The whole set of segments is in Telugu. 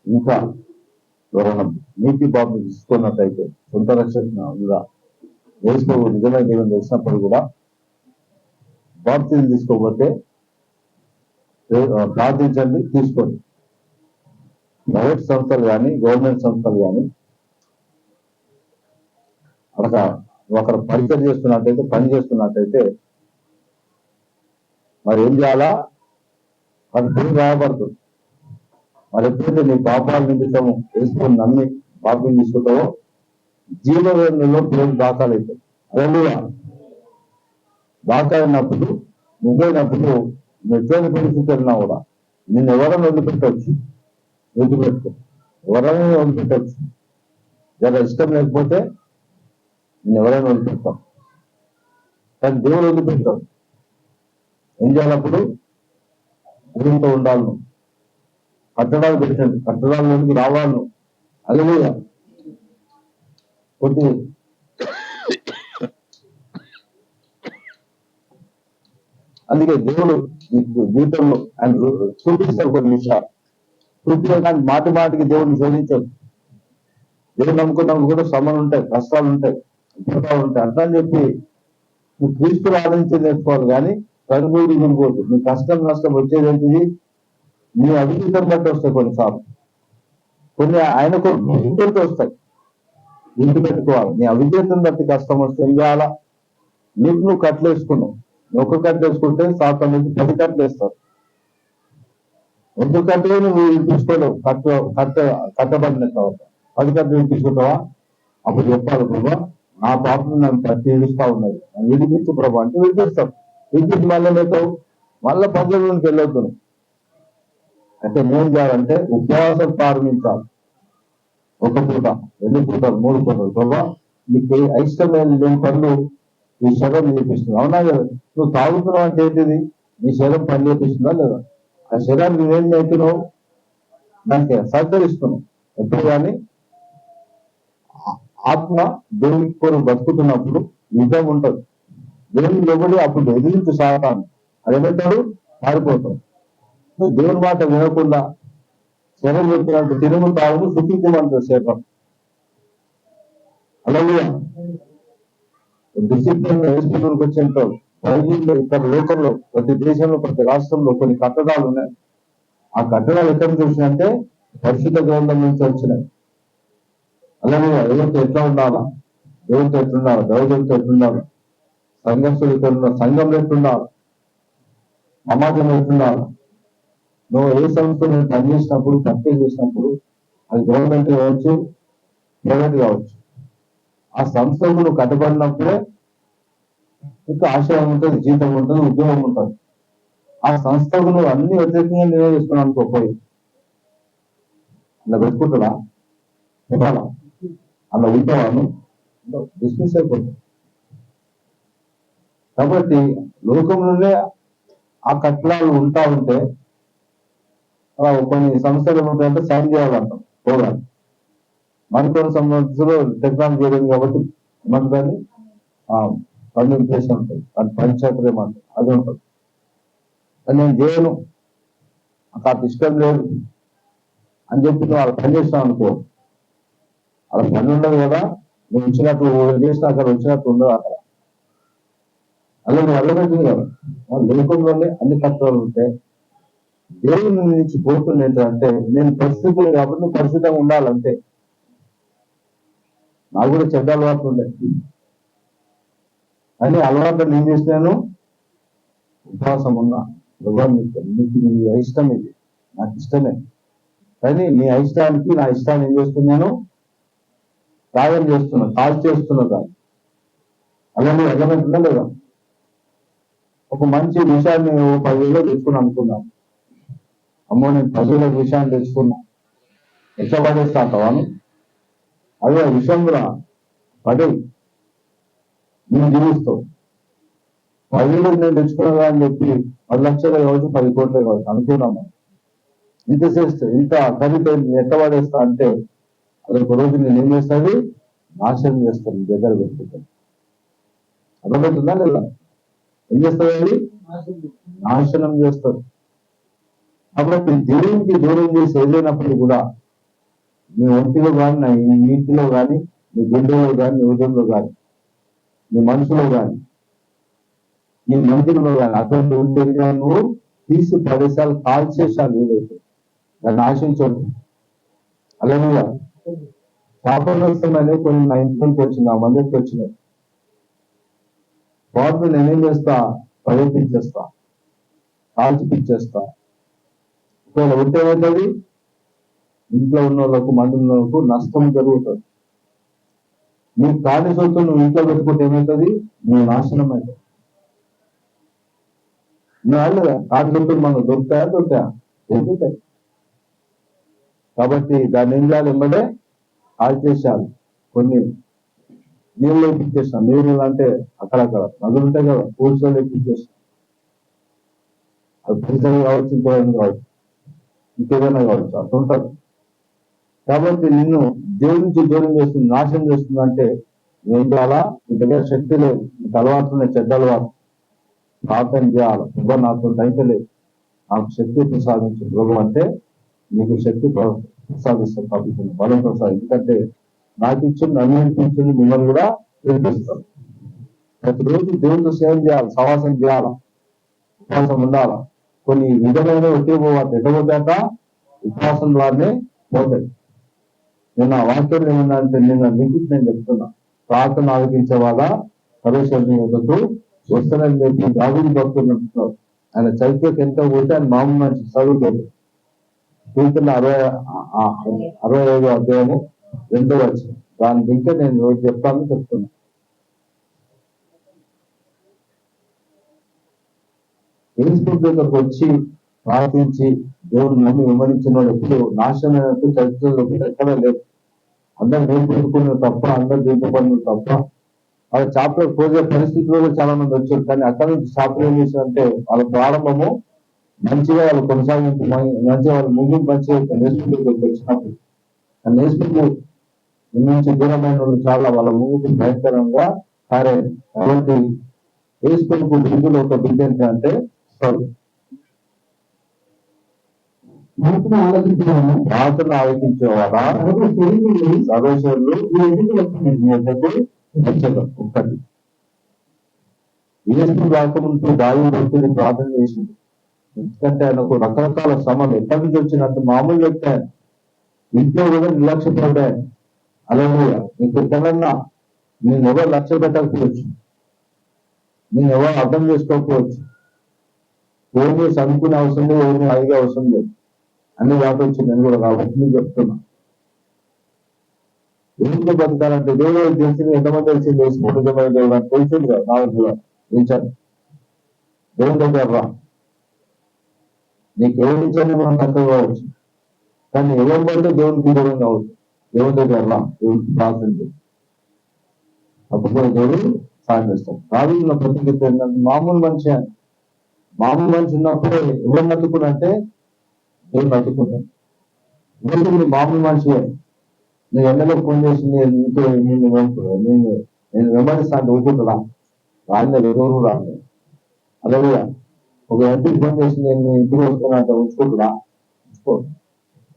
ఇంకా ఎవరైనా నీతి బాబు తీసుకున్నట్టయితే సొంత రక్షణ వేసుకో నిజమైన దేవుని తెలిసినప్పుడు కూడా బాప్తిజం తీసుకోకపోతే ప్రార్థించండి, తీసుకోండి. ప్రైవేట్ సంస్థలు కానీ గవర్నమెంట్ సంస్థలు కానీ ఒకరు పరిచయం చేస్తున్నట్టయితే, పని చేస్తున్నట్టయితే మరి ఏం చేయాలా? అది పేరు రాయబడుతుంది. మరి ఎప్పుడైతే నీ పాపాల నిమిత్తము వేసుకొని నమ్మి పాపం తీసుకుంటావో జీవనంలో పేరు దాఖలైతాయి. అదే దాఖలైనప్పుడు నువ్వైనప్పుడు ఎటువంటి పరిస్థితి వెళ్ళినా కూడా నిన్ను ఎవరైనా వదిలిపెట్టవచ్చు, వదిలిపెట్టుకో, ఎవరైనా వదిలిపెట్టవచ్చు. జర ఇష్టం లేకపోతే నేను ఎవరైనా వదిలిపెడతాం, కానీ దేవుడు వదిలిపెడతాడు. ఏం చేయాలప్పుడు? దేవునితో ఉండాలను, కట్టడాలు పెట్టండి, కట్టడాల్లోకి రావాలను. అదే కొద్ది అందుకే దేవుడు జీవితంలో ఆయన చూపిస్తారు కొన్ని విషయాలు. చూపించడానికి మాటి మాటికి దేవుడిని శోధించాడు. దేవుడు నమ్ముకున్నప్పుడు కూడా శ్రమలు ఉంటాయి, కష్టాలు ఉంటాయి, ఉపయోగాలు ఉంటాయి. అట్లా అని చెప్పి నువ్వు క్రీస్తులు ఆలోచించి నేర్చుకోవాలి, కానీ కనుగోలు దిగిపోదు. నీ కష్టం నష్టం వచ్చేది ఏంటిది? నీ అభివృద్ధిని బట్టి వస్తాయి కొన్నిసార్లు, కొన్ని ఆయనకు ఇంటికి వస్తాయి. ఇంటి పెట్టుకోవాలి. నీ అవిద్యతను బట్టి కష్టం వస్తే ఏం చేయాలా? నీకు నువ్వు కట్లేసుకున్నావు. ఒక కట్టు వేసుకుంటే సాతం నుంచి 10 కట్లు వేస్తారు. ఒక కట్టే నువ్వు తీసుకోలేవు, కట్టబడిన తర్వాత 10 కట్లు తీసుకుంటావా? అప్పుడు చెప్పాలి, ప్రభా నా పాపం నన్ను ప్రతి ఏడుస్తా ఉన్నది, విడిపించు ప్రభా అంటే విడిపిస్తాం. విడిపించి మళ్ళీ లేతావు, మళ్ళీ పద్ధతిలోకి వెళ్ళొద్దు. అయితే ఏం చేయాలంటే ఉపవాసం ప్రారంభించాలి. ఒక పూట, 2 పూటలు, 3 పూటలు. ప్రభా నీకు అయిష్టమైన లేని పనులు నీ శరీరం నేర్పిస్తుంది. అవునా కదా? నువ్వు తాగుతున్నావు అంటే ఏంటిది? నీ శరీరం పని నేర్పిస్తుందా లేదా? ఆ శరీరానికి నువ్వేం నేర్పినావు? దానికి సహకరిస్తున్నావు. ఎప్పుడు కానీ ఆత్మ దేవునికి కోరు బతుకుతున్నప్పుడు యుద్ధం ఉంటుంది. దేవుని లోబడి అప్పుడు ఎదిరించి సాగుతాను. అది ఏమంటాడు? పారిపోతాడు. దేవుని మాట వినకుండా శరీరం చెప్పినట్టు తిరుగు తాగు సుఖించమంటాడు శరీరం. అలాగే డిసిప్లిన్ వేసుకున్నకు వచ్చేంటాడు. బైబిల్లో ఇక్కడ లోకంలో ప్రతి దేశంలో ప్రతి రాష్ట్రంలో కొన్ని కట్టడాలు ఉన్నాయి. ఆ కట్టడాలు ఎక్కడ నుంచి వచ్చినాయంటే పరిశుద్ధ గ్రంథం నుంచి వచ్చినాయి. అలాగే ఎవరితో ఎట్లా ఉండాలా, దేవుడితో ఎట్లుండాలి, దైవజంతో ఎట్లుండాలి, సంఘస్థులతో సంఘంలో ఎట్లుండాలి, సమాజంలో ఎట్లుండాలి. నువ్వు ఏ సంస్థను పనిచేసినప్పుడు, ప్రాక్టీస్ చేసినప్పుడు, అది గవర్నమెంట్ కావచ్చు, ప్రైవేట్ కావచ్చు, ఆ సంస్థకు నువ్వు కట్టబడినప్పుడే ఇంకా ఆశయం ఉంటుంది, జీతం ఉంటుంది, ఉద్యోగం ఉంటుంది. ఆ సంస్థకు నువ్వు అన్ని వ్యతిరేకంగా నిర్ణయిస్తున్నావు అనుకోపోయి అలా పెట్టుకుంటున్నా పెట్టాలా? అలా ఉంటావాను డిస్మిస్ అయిపోతుంది. కాబట్టి లోకంలోనే ఆ కట్టడాలు ఉంటా ఉంటే కొన్ని సంస్థలు ఏమంటాయంటే సైన్ చేయాలంటాం పోగాలి. మరికొన్ని సంబంధించిన టెక్నాలజీ జరిగింది కాబట్టి మనకు దాన్ని కమ్యూనికేషన్ ఉంటుంది, అది పంచాయతీ ఏమంటారు, అది ఉంటుంది. అది నేను చేయను, నాకు ఇష్టం లేదు అని చెప్పి నువ్వు అలా పని చేస్తావు అనుకో, అలా పని ఉండదు కదా. నువ్వు వచ్చినట్టు చేసినా అక్కడ వచ్చినట్టు ఉండదు అక్కడ. అలా నువ్వు అల్లబెట్టింది కదా. లేకుండానే అన్ని కష్టాలు ఉంటే దేవుని నుంచి కోరుతుంది ఏంటంటే నేను పరిస్థితులు కాబట్టి నువ్వు పరిశుద్ధంగా ఉండాలంటే. నాకు కూడా చెడ్డ అలవాట్లు ఉండే, అని అలవాట్లు ఏం చేసినాను? ఉపవాసం ఉన్నా. నీకు నీ అయిష్టం ఇది, నాకు ఇష్టమే, కానీ నీ అయిష్టానికి నా ఇష్టాన్ని ఏం చేస్తున్నాను? త్యాగం చేస్తున్నా, కాల్ చేస్తున్నా దాన్ని. అలాగే అర్థమవుతుందా లేదా? ఒక మంచి విషయాన్ని 10,000 తెచ్చుకుని అనుకున్నాను. అమ్మో నేను 10,000 విషయాన్ని తెచ్చుకున్నా, ఎట్లా పడేస్తా అంటావాను? అదే విషయం కూడా పడే నేను జీవిస్తావు. 10,000 నేను తెచ్చుకున్నా అని చెప్పి 10 లక్షలు కావచ్చు, 10 కోట్లు కావచ్చు అనుకున్నాము. ఇంత చేస్తే ఇంత ఖరీదు ఎట్లా పడేస్తా అంటే అది ఒక రోజు నేను ఏం చేస్తుంది? నాశనం చేస్తాను, దగ్గర పెట్టుకుంటాను. అర్థమవుతుందా లేదా? ఏం చేస్తుంది? నాశనం చేస్తారు. కాబట్టి దేవునికి దూరం చేసి ఏదైనప్పుడు కూడా నీ ఒంటిలో కానీ, నీ నీటిలో కానీ, నీ గుండెలో కానీ, నీ ఉదయంలో కానీ, నీ మనసులో కానీ, నీ మందిరంలో కానీ అటువంటి ఉండేది నువ్వు తీసి ప్రదేశాలు కాల్చేసాలు ఏదైతే దాన్ని ఆశించదు. అలాగే శాపగ్రస్తం అనేది కొన్ని నా ఇంట్లోకి వచ్చింది, ఆ మందికి వచ్చినాయి. వాటిని నేనేం చేస్తా, ప్రవేశించేస్తా, కాల్చిపిచ్చేస్తా. ఒకవేళ ఉంటే ఏమవుతుంది, ఇంట్లో ఉన్న వాళ్ళకు, మంది ఉన్న వాళ్ళకు నష్టం జరుగుతుంది. నీ కాని సొత్తు నువ్వు ఇంట్లో పెట్టుకుంటే ఏమవుతుంది, నువ్వు నాశనం అవుతావు. నువ్వు కాని సొత్తులు మనకు దొరుకుతాయి. కాబట్టి దాన్ని ఏం చేయాలి, వెంబడే కాల్చేసాలి. కొన్ని నీళ్ళు ఎక్కించేసాం. నీళ్ళు అంటే అక్కడక్కడ నదులు ఉంటాయి కదా, పూర్చోలు ఎక్కించేసాం. అది పరిసరం కావచ్చు, ఇంకేమైనా కావచ్చు, ఇంకేదైనా కావచ్చు, అట్లా ఉంటుంది. కాబట్టి నిన్ను దేవుడి నుంచి దూరం చేస్తుంది, నాశనం చేస్తుంది. అంటే ఏం చేయాలా, నీ దగ్గర శక్తి లేదు, నీకు అలవాటున్నాయి, చెడ్డ అలవాటు, ప్రార్థన చేయాలి. ప్రభు నాతో అయితే లేదు, నాకు శక్తి ప్రసాదించు ప్రభు అంటే నీకు శక్తి ప్రసాదిస్తాను, కాబట్టి బలం ప్రసాదం. ఎందుకంటే నాకు ఇచ్చింది, అన్నింటించింది మిమ్మల్ని కూడా ప్రేమిస్తాను. ప్రతిరోజు దేవుడితో సేవ చేయాలి, సవాసం చేయాలా, ఉపవాసం ఉండాలా. కొన్ని విధమైన ఎట్టబోతాక ఉపవాసం ద్వారానే పోతాయి. నిన్న వాక్యం ఏమన్నా అంటే, నిన్న నీకు నేను చెప్తున్నా, ప్రార్థన ఆలోచించే వాళ్ళ పరమేశ్వరుని వద్దకు వస్తానని చెప్పి దావీదు భక్తులు అంటున్నారు. ఆయన చరిత్రకి ఎంత పోతే ఆయన మామూలు మంచి చదువుతాడు. కీర్తన 65వ అధ్యాయము 2వ వచనం. దాని ఇంకా నేను రోజు చెప్తున్నా. యేసు దగ్గరకు వచ్చి ప్రార్థించి దేవుడు నమ్మి విమరించిన వాడు ఎప్పుడు నాశనమైనట్టు చరిత్రలో ఎక్కడా లేదు. అందరు నేర్చుకున్నది తప్ప, అందరు దీపపడినది తప్ప. వాళ్ళ చాపలు పోసే పరిస్థితుల్లో చాలా మంది వచ్చారు. కానీ అక్కడి నుంచి చాపలు ఏం చేశారంటే, వాళ్ళ ప్రారంభము మంచిగా వాళ్ళు కొనసాగింపు, మంచిగా వాళ్ళు ముగింపు మంచిగా నేర్చుకుంటూ వచ్చినప్పుడు నేర్చుకుంటూ నుంచి దూరమైన వాళ్ళు చాలా వాళ్ళ ముగింపు భయంకరంగా కారేది. కాబట్టి వేసుకుని బిడ్డలు ఒక బిడ్డ ఏంటంటే ప్రార్థన ఆలోచించేవాడా సర్వేశ్వరులు ఒక్కటి. ఏసు రాకముందు దావీదు వ్యక్తిని ప్రార్థన చేసింది. ఎందుకంటే ఆయనకు రకరకాల శ్రమలు ఎక్కడి నుంచి వచ్చినట్టు మామూలు వ్యక్తి. ఆయన ఇంట్లో కూడా నిర్లక్ష్యపడ్డాను. అలాగే నీకు ఎక్కడన్నా నేను ఎవరు లక్ష్య పెట్టకపోవచ్చు, నేను ఎవరు అర్థం చేసుకోకపోవచ్చు, ఏమీ చదువుకునే అవసరం లేదు, ఏమీ అడిగే అవసరం లేదు, అన్ని వాటి నేను కూడా కాబట్టి నేను చెప్తున్నా. దేవుడితో బతకాలంటే దేవుడు తెలిసింది, ఎంతమంది తెలిసింది, వేసుకుంటున్న దేవుడు అని తెలిసింది కదా. నాకు కూడా తెలిసాను. దేవుడి దగ్గర రా, నీకు ఎవరు ఇచ్చారని మనం తక్కువ కావచ్చు, కానీ ఎవరు పడితే దేవుడికి దూరం కావచ్చు. దేవుడి దగ్గర రా, దేవుడికి ప్రార్థన చేయి, అప్పుడు దేవుడు సాయం చేస్తాడు. రాజున్న ప్రతిజ్ఞ ఏంటంటే, మామూలు మనిషి అని, మామూలు మనిషి ఉన్నప్పుడే ఎవరు నట్టుకున్నంటే దేవుడు నట్టుకున్నాడు. ఎందుకు మామూలు మనిషి నేను ఎన్నెలో ఫోన్ చేసి నేను వెంబడిస్తాను ఊరుకుంటున్నా, రాని ఎవరు రాను. అలాగే ఒక ఎంపీకి ఫోన్ చేసి నేను ఇంటికి వస్తున్నా అంటే ఉంచుకుంటున్నా, ఉంచుకోండి.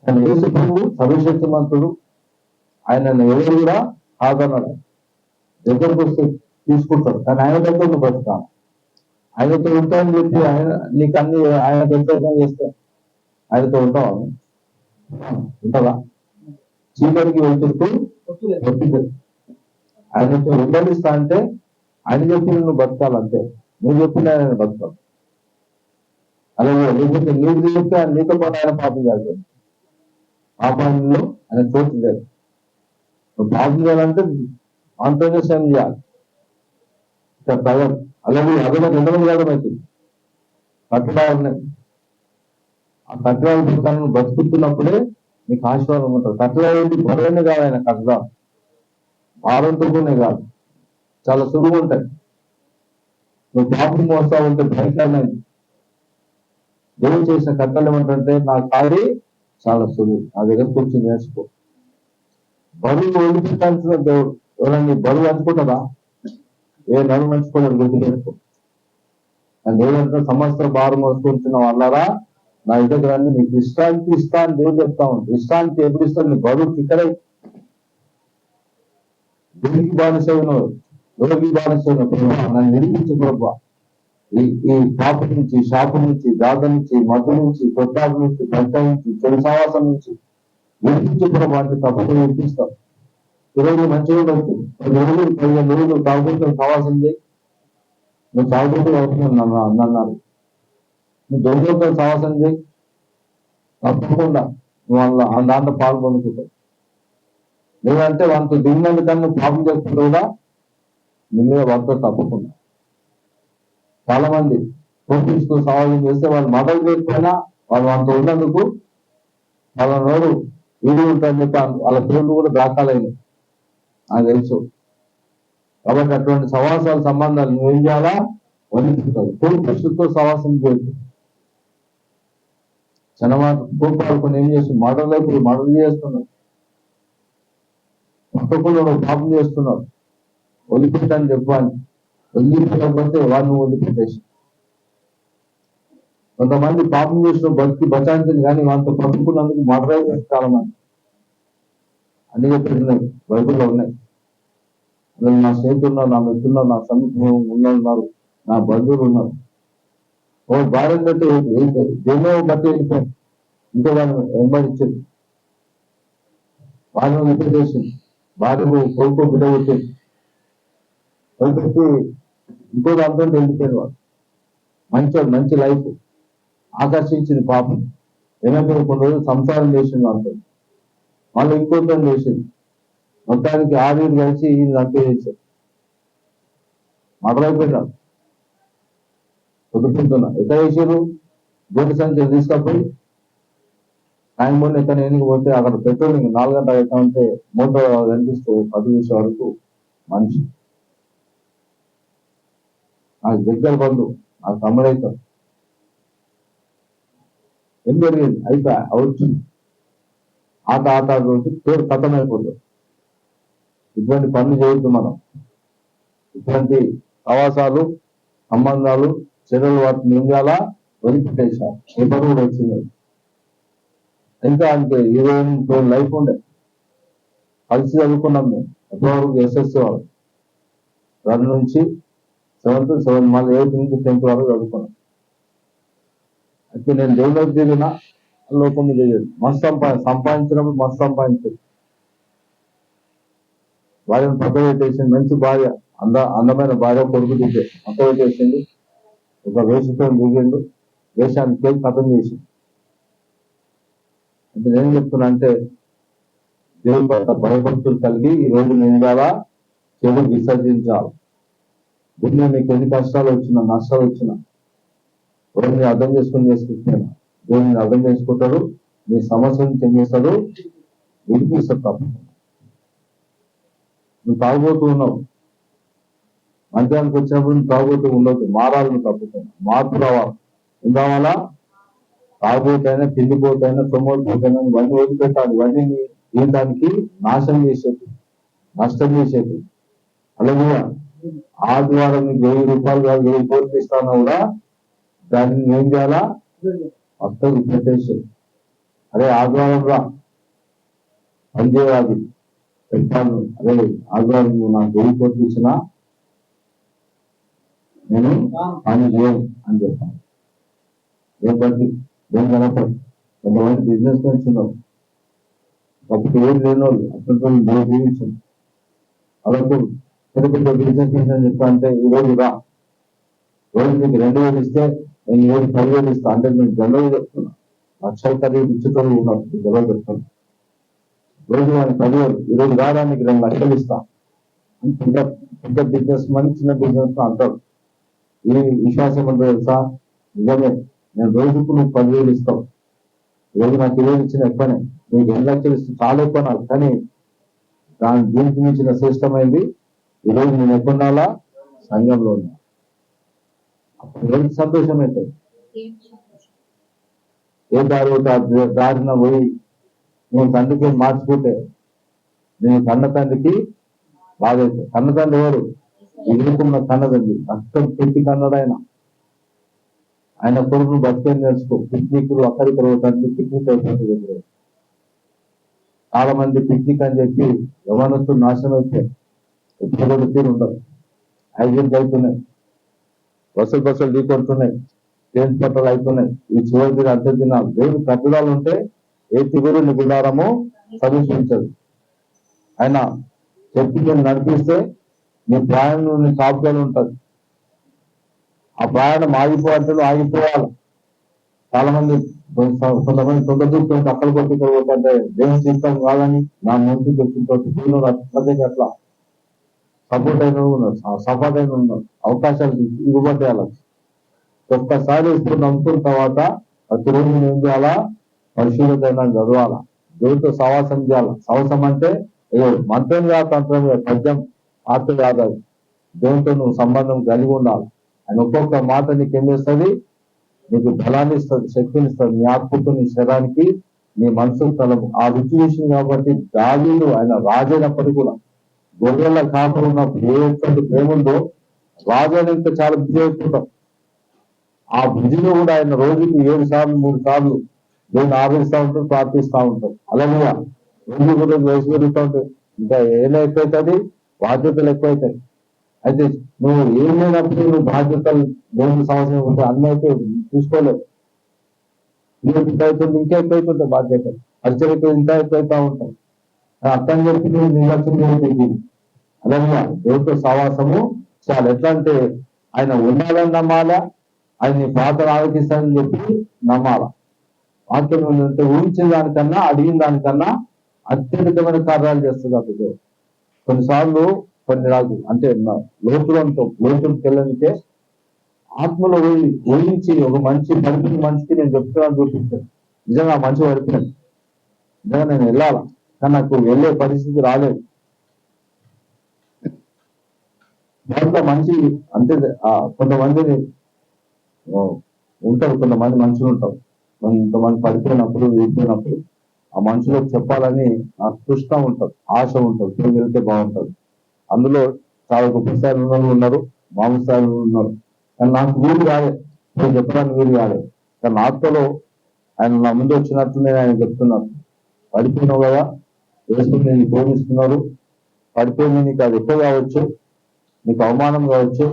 ఆయన యేసు ప్రభు సర్వశక్తిమంతుడు, ఆయన ఎవరు కూడా కాదన్నాడు. దగ్గరకు వస్తే తీసుకుంటాడు, కానీ ఆయన దగ్గర నువ్వు బతుకాలి. ఆయనతో ఉంటామని చెప్పి ఆయన నీకు అన్ని ఆయన వ్యతిరేకం చేస్తే ఆయనతో ఉంటావా? ఉంటుందా? చీకటికి వెళ్తుంటూ ఆయనతో వెంబడిస్తా అంటే ఆయన చెప్పిన నువ్వు బతకాలంటే, నువ్వు చెప్పిన ఆయన బతకాలి. అలాగే లేకపోతే నీకు చెప్తే ఆయన నీతో పాటు ఆయన పాపం చేస్తాడు. పాపంలో ఆయన చోటు లేదు. నువ్వు పాపం చేయాలంటే అంతగా సేమ్ చేయాలి. అలాగే అదొక రెండవ కాలం అవుతుంది. కట్టడాలు ఉన్నాయి, ఆ కట్టడాల ప్రకారం బతుకుతున్నప్పుడే నీకు ఆశీర్వాదం ఉంటుంది. కట్టడాలు బరువైన కాదు, ఆయన కట్టడాలు భారంతోనే కాదు, చాలా సులువు ఉంటాయి. నువ్వు పాపం మోస్తా ఉంటే భయంకరమైంది. దేవుడు చేసిన కట్టలు ఏమంటే, నా కార్య చాలా సులువు, నా దగ్గరకు వచ్చి నేర్చుకో. బరువు వదిలిపెట్టాల్సిన దేవుడు ఎవరన్నా బరువు అనుకుంటారా? ఏ నడు మంచుకోలేదు, గుర్తు నేర్చుకో. దేవుడు అంటే సమస్త భారం మోసుకుంటున్న వాళ్ళరా నా దగ్గర రండి, నీకు విశ్రాంతి ఇస్తా అని దేవుడు చెప్తా ఉంటాడు. విశ్రాంతి ఎప్పుడు ఇస్తాడు? నీ బరువు ఇక్కడ దేవుడికి బానిసైన రోగి బానిసైన నన్ను నిరూపించు ప్రభా. ఈ పాప నుంచి, శాపం నుంచి, గాథ నుంచి, మధు నుంచి, కొట్టాడు నుంచి, గంట నుంచి, చెడు సావాసం నుంచి విడిపించు ప్రభా అంటే తప్పకుండా విడిపిస్తాం. ఈరోజు మంచిగా ఉండొచ్చు, 15 రోజులు తాగుతూ సావాసం చేయి, నువ్వు తాగుతూ అవుతున్నాను అన్నారు. నువ్వు దొంగలతో సావాసం చేయి, తప్పకుండా నువ్వు వాళ్ళ దాంట్లో పాల్గొనుకుంటావు. లేదంటే వాళ్ళతో దిగినందు కన్నా పాపం చేసుకుంటూ కూడా నీ మీద వాళ్ళతో తప్పకుండా. చాలా మంది కోపిస్తూ సవాళ్ళం చేస్తే వాళ్ళు మదలు చేయకపోయినా వాళ్ళు వాళ్ళతో ఉన్నందుకు వాళ్ళ నోరు వీడి ఉంటారని చెప్పి వాళ్ళ పేర్లు కూడా దాఖలైనవి నాకు తెలుసు. కాబట్టి అటువంటి సవాసాల సంబంధాలు నువ్వేం చేయాలా? వదిలించుకోవాలి. కోపిస్తుతో సవాసం చేయదు. చిన్నమాట కోపాడుకొని ఏం చేస్తుంది? మర్డర్లు చేస్తున్నాడు, పక్కకుండా పాపం చేస్తున్నాడు. వదిలిపెట్టాను చెప్పాలి, వదిలిపెట్టకపోతే వాడిని వదిలిపెట్టేసి. కొంతమంది పాపం చేసిన బతికి బచాయించింది కానీ వాళ్ళతో పట్టుకున్నందుకు మర్డర్ చేసి చాలా మంది అన్ని చెప్పినాయి, బైబుల్లో ఉన్నాయి. అందులో నా స్నేహితులు ఉన్నారు, నా మిత్రులు, నా సమీపం ఉన్నారు, నా బంధువులు ఉన్నారు. ఓ భార్యను బట్టి దేనో బట్టి వెళ్ళిపోయింది, ఇంకో దాన్ని వెంబడించింది, భార్యను వదిలిపెట్టేసింది, భార్యకు కొడుకు బిడ్డ వచ్చింది, వదిలిపెట్టి ఇంకో దాంతో వెళ్ళిపోయింది. వాడు మంచోడు, మంచి లైఫ్ ఆకర్షించింది పాపం. ఏమైనా కొన్ని రోజులు సంసారం చేసింది వాళ్ళతో, మళ్ళీ ఇంకోతో చేసింది. మొత్తానికి ఆవిరి కలిసి ఈయన నంపే చేశారు. మొదలైపోయినాడు పొద్దుకుంటున్నా. ఎక్కడ వేసారు? గోటి సంఖ్యలు తీసుకపోయి ఆయన పోయి ఎక్కడ ఎన్నిక పోతే అక్కడ పెట్రోలింగ్ 4 గంటలు అవుతా ఉంటే మోటో కనిపిస్తే 10 నిమిషాల వరకు మనిషి. నాకు దగ్గర బంధు, నాకు తమ్ముడైతాడు. ఏం జరిగింది? అయిపోయా అవుతుంది. ఆట రోజు పేరు కథమైపోతుంది. ఇటువంటి పనులు చేయొద్దు మనం. ఇటువంటి ఆవాసాలు, సంబంధాలు, చర్యలు వాటిని ఏం చేయాలా? వదిలిపెట్టేశారు. పేపర్ కూడా వచ్చింది. ఇంకా అంటే 20 లైఫ్ ఉండే కలిసి చదువుకున్నాం మేము. అప్పటివరకు ఎస్ఎస్సీ వాళ్ళు 1 నుంచి 7th, 7 మళ్ళీ 8th నుంచి 10th వరకు చదువుకున్నాం. అయితే నేను దేవుళ్ళకి దిగిన లోకం దిగేది. మస్తు సంపాదించినప్పుడు మస్తు సంపాదించేది. భార్యను పక్క పెట్టేసింది, మంచి భార్య, అందమైన భార్య, కొడుకు దిగే పక్క పెట్టేసింది. ఒక వేషతో దిగిండు, వేషానికి కేక్ కథం చేసింది. అంటే నేను చెప్తున్నా అంటే దేవుడి పట్ల భయభక్తులు కలిగి ఈ రోజు నేను ద్వారా చెడు విసర్జించాలి. దీన్ని మీకు ఎన్ని కష్టాలు వచ్చినా, నష్టాలు వచ్చినా ఎవరిని అర్థం చేసుకుంటున్నాను, దేవుడిని అర్థం చేసుకుంటాడు. మీ సమస్య నుంచి ఏం చేస్తాడు? విడిపిస్తాడు. తప్ప నువ్వు తాగుబోతూ ఉన్నావు, మధ్యాహ్నానికి వచ్చినప్పుడు నువ్వు తాగుబోతూ ఉండొద్దు. మారాలి, నువ్వు తప్పుతున్నావు. మార్పు రావాలి. ఏం కావాలా? తాగుబోతైనా, తిండిపోతైనా, సొమ్మోపోతైనా ఇవన్నీ వదిలిపెట్టాలి. ఇవన్నీ జీవితానికి నాశనం చేసేది, నష్టం చేసేది. అలాగే ఆదివారం నీకు 1000 రూపాయలు కాదు, 1000 కోట్లు ఇస్తాను కూడా దాన్ని ఏం చేయాలా? వస్తుంది పెట్టేసి, అరే ఆదివారం రా పనిచేయాలి పెట్టాను, అరే ఆదివారం నువ్వు నాకు 1000 కోట్లు ఇచ్చినా నేను పని చేయను అని చెప్పాను. ఏం బట్టి ఏం కనపడి కొంతమంది బిజినెస్ మెన్స్ ఉన్నారు, ఒకటి ఏం లేని వాళ్ళు అటువంటి దేవుడు జీవించారు. అలాగే పెద్ద పెద్ద బిజినెస్ మెన్స్ అని చెప్తా అంటే ఈ రోజు రా, రోజు మీకు 2000 ఇస్తే నేను 10,000 ఇస్తా అంటే నేను జనరల్ చెప్తున్నా. లక్షల ఖరీదు ఇచ్చేటోళ్ళు ఉన్నారు, జనరల్ చెప్తాను. రోజు వాడిని 10,000, ఈరోజు రావడానికి 2 లక్షలు ఇస్తా అని పెద్ద బిజినెస్ మని చిన్న బిజినెస్ అంటారు. ఈ విశ్వాసం అంటే తెలుసా? నిజమే, నేను రోజుకు నువ్వు 10,000 ఇస్తావు, రోజు నాకు 20,000 ఇచ్చిన ఎక్కువనే, నీకు 2 లక్షలు ఇస్తే చాలా ఎక్కువ నాకు. కానీ దీనికి మించిన శ్రేష్టమైంది ఈరోజు నేను ఎక్కువ సంఘంలో ఉన్నా. ఎవరికి సంతోషం అవుతుంది? ఏ దారిన పోయి నేను తండ్రికి మార్చుకుంటే నేను కన్న తండ్రికి బాగా అవుతుంది. కన్న తండ్రి ఎవరు? ఎదుర్కొన్న కన్నదండి, రక్తం పెట్టి కన్నడాయన. ఆయన కొడుకును బతికేది నేర్చుకో. పిక్నిక్లు అక్కడికి పోవడానికి పిక్నిక్ అయిపోతుంది. చాలా మంది పిక్నిక్ అని చెప్పి యవనస్తులు నాశనం అయిపోయారు. ఇప్పుడు తీరు ఉండదు. యాక్సిడెంట్ అవుతున్నాయి, బస్సులు ఢీకొడుతున్నాయి, ట్రైన్ పట్టాలు అవుతున్నాయి. ఈ చివరి దిన అంత్య దినాలు దేవుని కట్టడాలు ఉంటే ఏ తిగురు నిగుడారమో సమీక్షించదు. ఆయన చెప్పి నేను నడిపిస్తే నీ ప్రయాణం నీ కాపుగానే ఉంటుంది. ఆ ప్రయాణం ఆగిపోవాలి. చాలా మంది కొంతమంది సొంత దూరం అక్కడికి పోతుంటే దేవుని చిత్తం కాదని నా ముందు చెప్తుంటారు. అట్లా సపోర్ట్ అయిన ఉన్నారు, అవకాశాలు ఇవ్వబడ్డాయి. ఒక్కసారి ఇప్పుడు నమ్ముకున్న తర్వాత ప్రతిరోజు ఏం చేయాలా? పరిశీలన చదవాలా, దేవుడితో సవాసం చేయాలి. సవాసం అంటే మంత్రం కాదు, తంత్రం కాదు, పద్యం ఆత్మ కాదు. దేవునితో నువ్వు సంబంధం కలిగి ఉండాలి. ఆయన ఒక్కొక్క మాట నీకు ఏం చేస్తుంది? నీకు బలాన్ని ఇస్తుంది, శక్తిని ఇస్తుంది. నీ ఆత్మకు, నీ శరీరానికి, నీ మనసు తలము ఆ రుచి విషయం. కాబట్టి దావీదు ఆయన రాజైనప్పటికీ కూడా గొర్రెల కాపలు ఉన్నప్పుడు ఏ ప్రేమ ఉందో రాజైన ఇంకా చాలా బిజీ అయిపోతాం. ఆ బిజీలో కూడా ఆయన రోజుకి 7 సార్లు 3 సార్లు దేవుని ఆదరిస్తూ ఉంటారు, ప్రార్థిస్తూ ఉంటారు. అలాగే రోజు కూడా వయసు పెరుగుతూ ఉంటాయి. ఇంకా ఏం ఎక్కువైతుంది? బాధ్యతలు ఎక్కువైతాయి. అయితే నువ్వు ఏం లేనప్పుడు నువ్వు బాధ్యతలు దేవుని సంవత్సరం ఉంటే అన్నీ అయితే చూసుకోలేదు. ఇంకా అవుతుంది, ఇంకా ఎక్కువైతుంటాయి బాధ్యతలు. పరిచయకు ఇంకా ఎక్కువైతా ఉంటాయి. అర్థం చెప్పి నువ్వు నిర్లక్ష్యం. అలాగే దేవుడితో సహవాసము చాలా. ఎట్లా అంటే ఆయన ఉండాలని నమ్మాలా, ఆయన పాత్ర ఆలోచిస్తానని చెప్పి నమ్మాలా. వాక్యం ఏంటంటే ఊహించిన దానికన్నా, అడిగిన దానికన్నా అత్యధికమైన కార్యాలు చేస్తుంది అప్పుడు. కొన్నిసార్లు కొన్ని రాజు అంటే లోతులకు వెళ్ళనికే ఆత్మలో ఊహించి ఒక మంచి పడిపిన మనిషికి నేను చెప్తున్నాను, చూపించాను. నిజంగా ఆ మంచి పడిపినాను, నిజంగా నేను వెళ్ళాలా, కానీ నాకు వెళ్ళే పరిస్థితి రాలేదు. దాంట్లో మంచి అంటే కొంతమందిని ఉంటారు, కొంతమంది మనుషులు ఉంటారు. కొంతమంది పడిపోయినప్పుడు వెళ్ళిపోయినప్పుడు ఆ మనుషులకు చెప్పాలని తృష్ణ ఉంటుంది, ఆశ ఉంటుంది, తిరిగి వెళ్తే బాగుంటుంది. అందులో చాలా గొప్ప స్థాయిలో ఉన్నారు, మామూలు స్థాయిలో ఉన్నారు. కానీ నాకు వీలు కాలేదు, నేను చెప్పడానికి వీలు కాలేదు. కానీ ఆత్మలో ఆయన నా ముందు వచ్చినట్టు నేను ఆయన చెప్తున్నాను. పడిపోయినావు కదా, వేసుకుని నేను ప్రేమిస్తున్నారు. పడిపోయింది నీకు అది ఎక్కువ కావచ్చు, నీకు అవమానం కావచ్చు,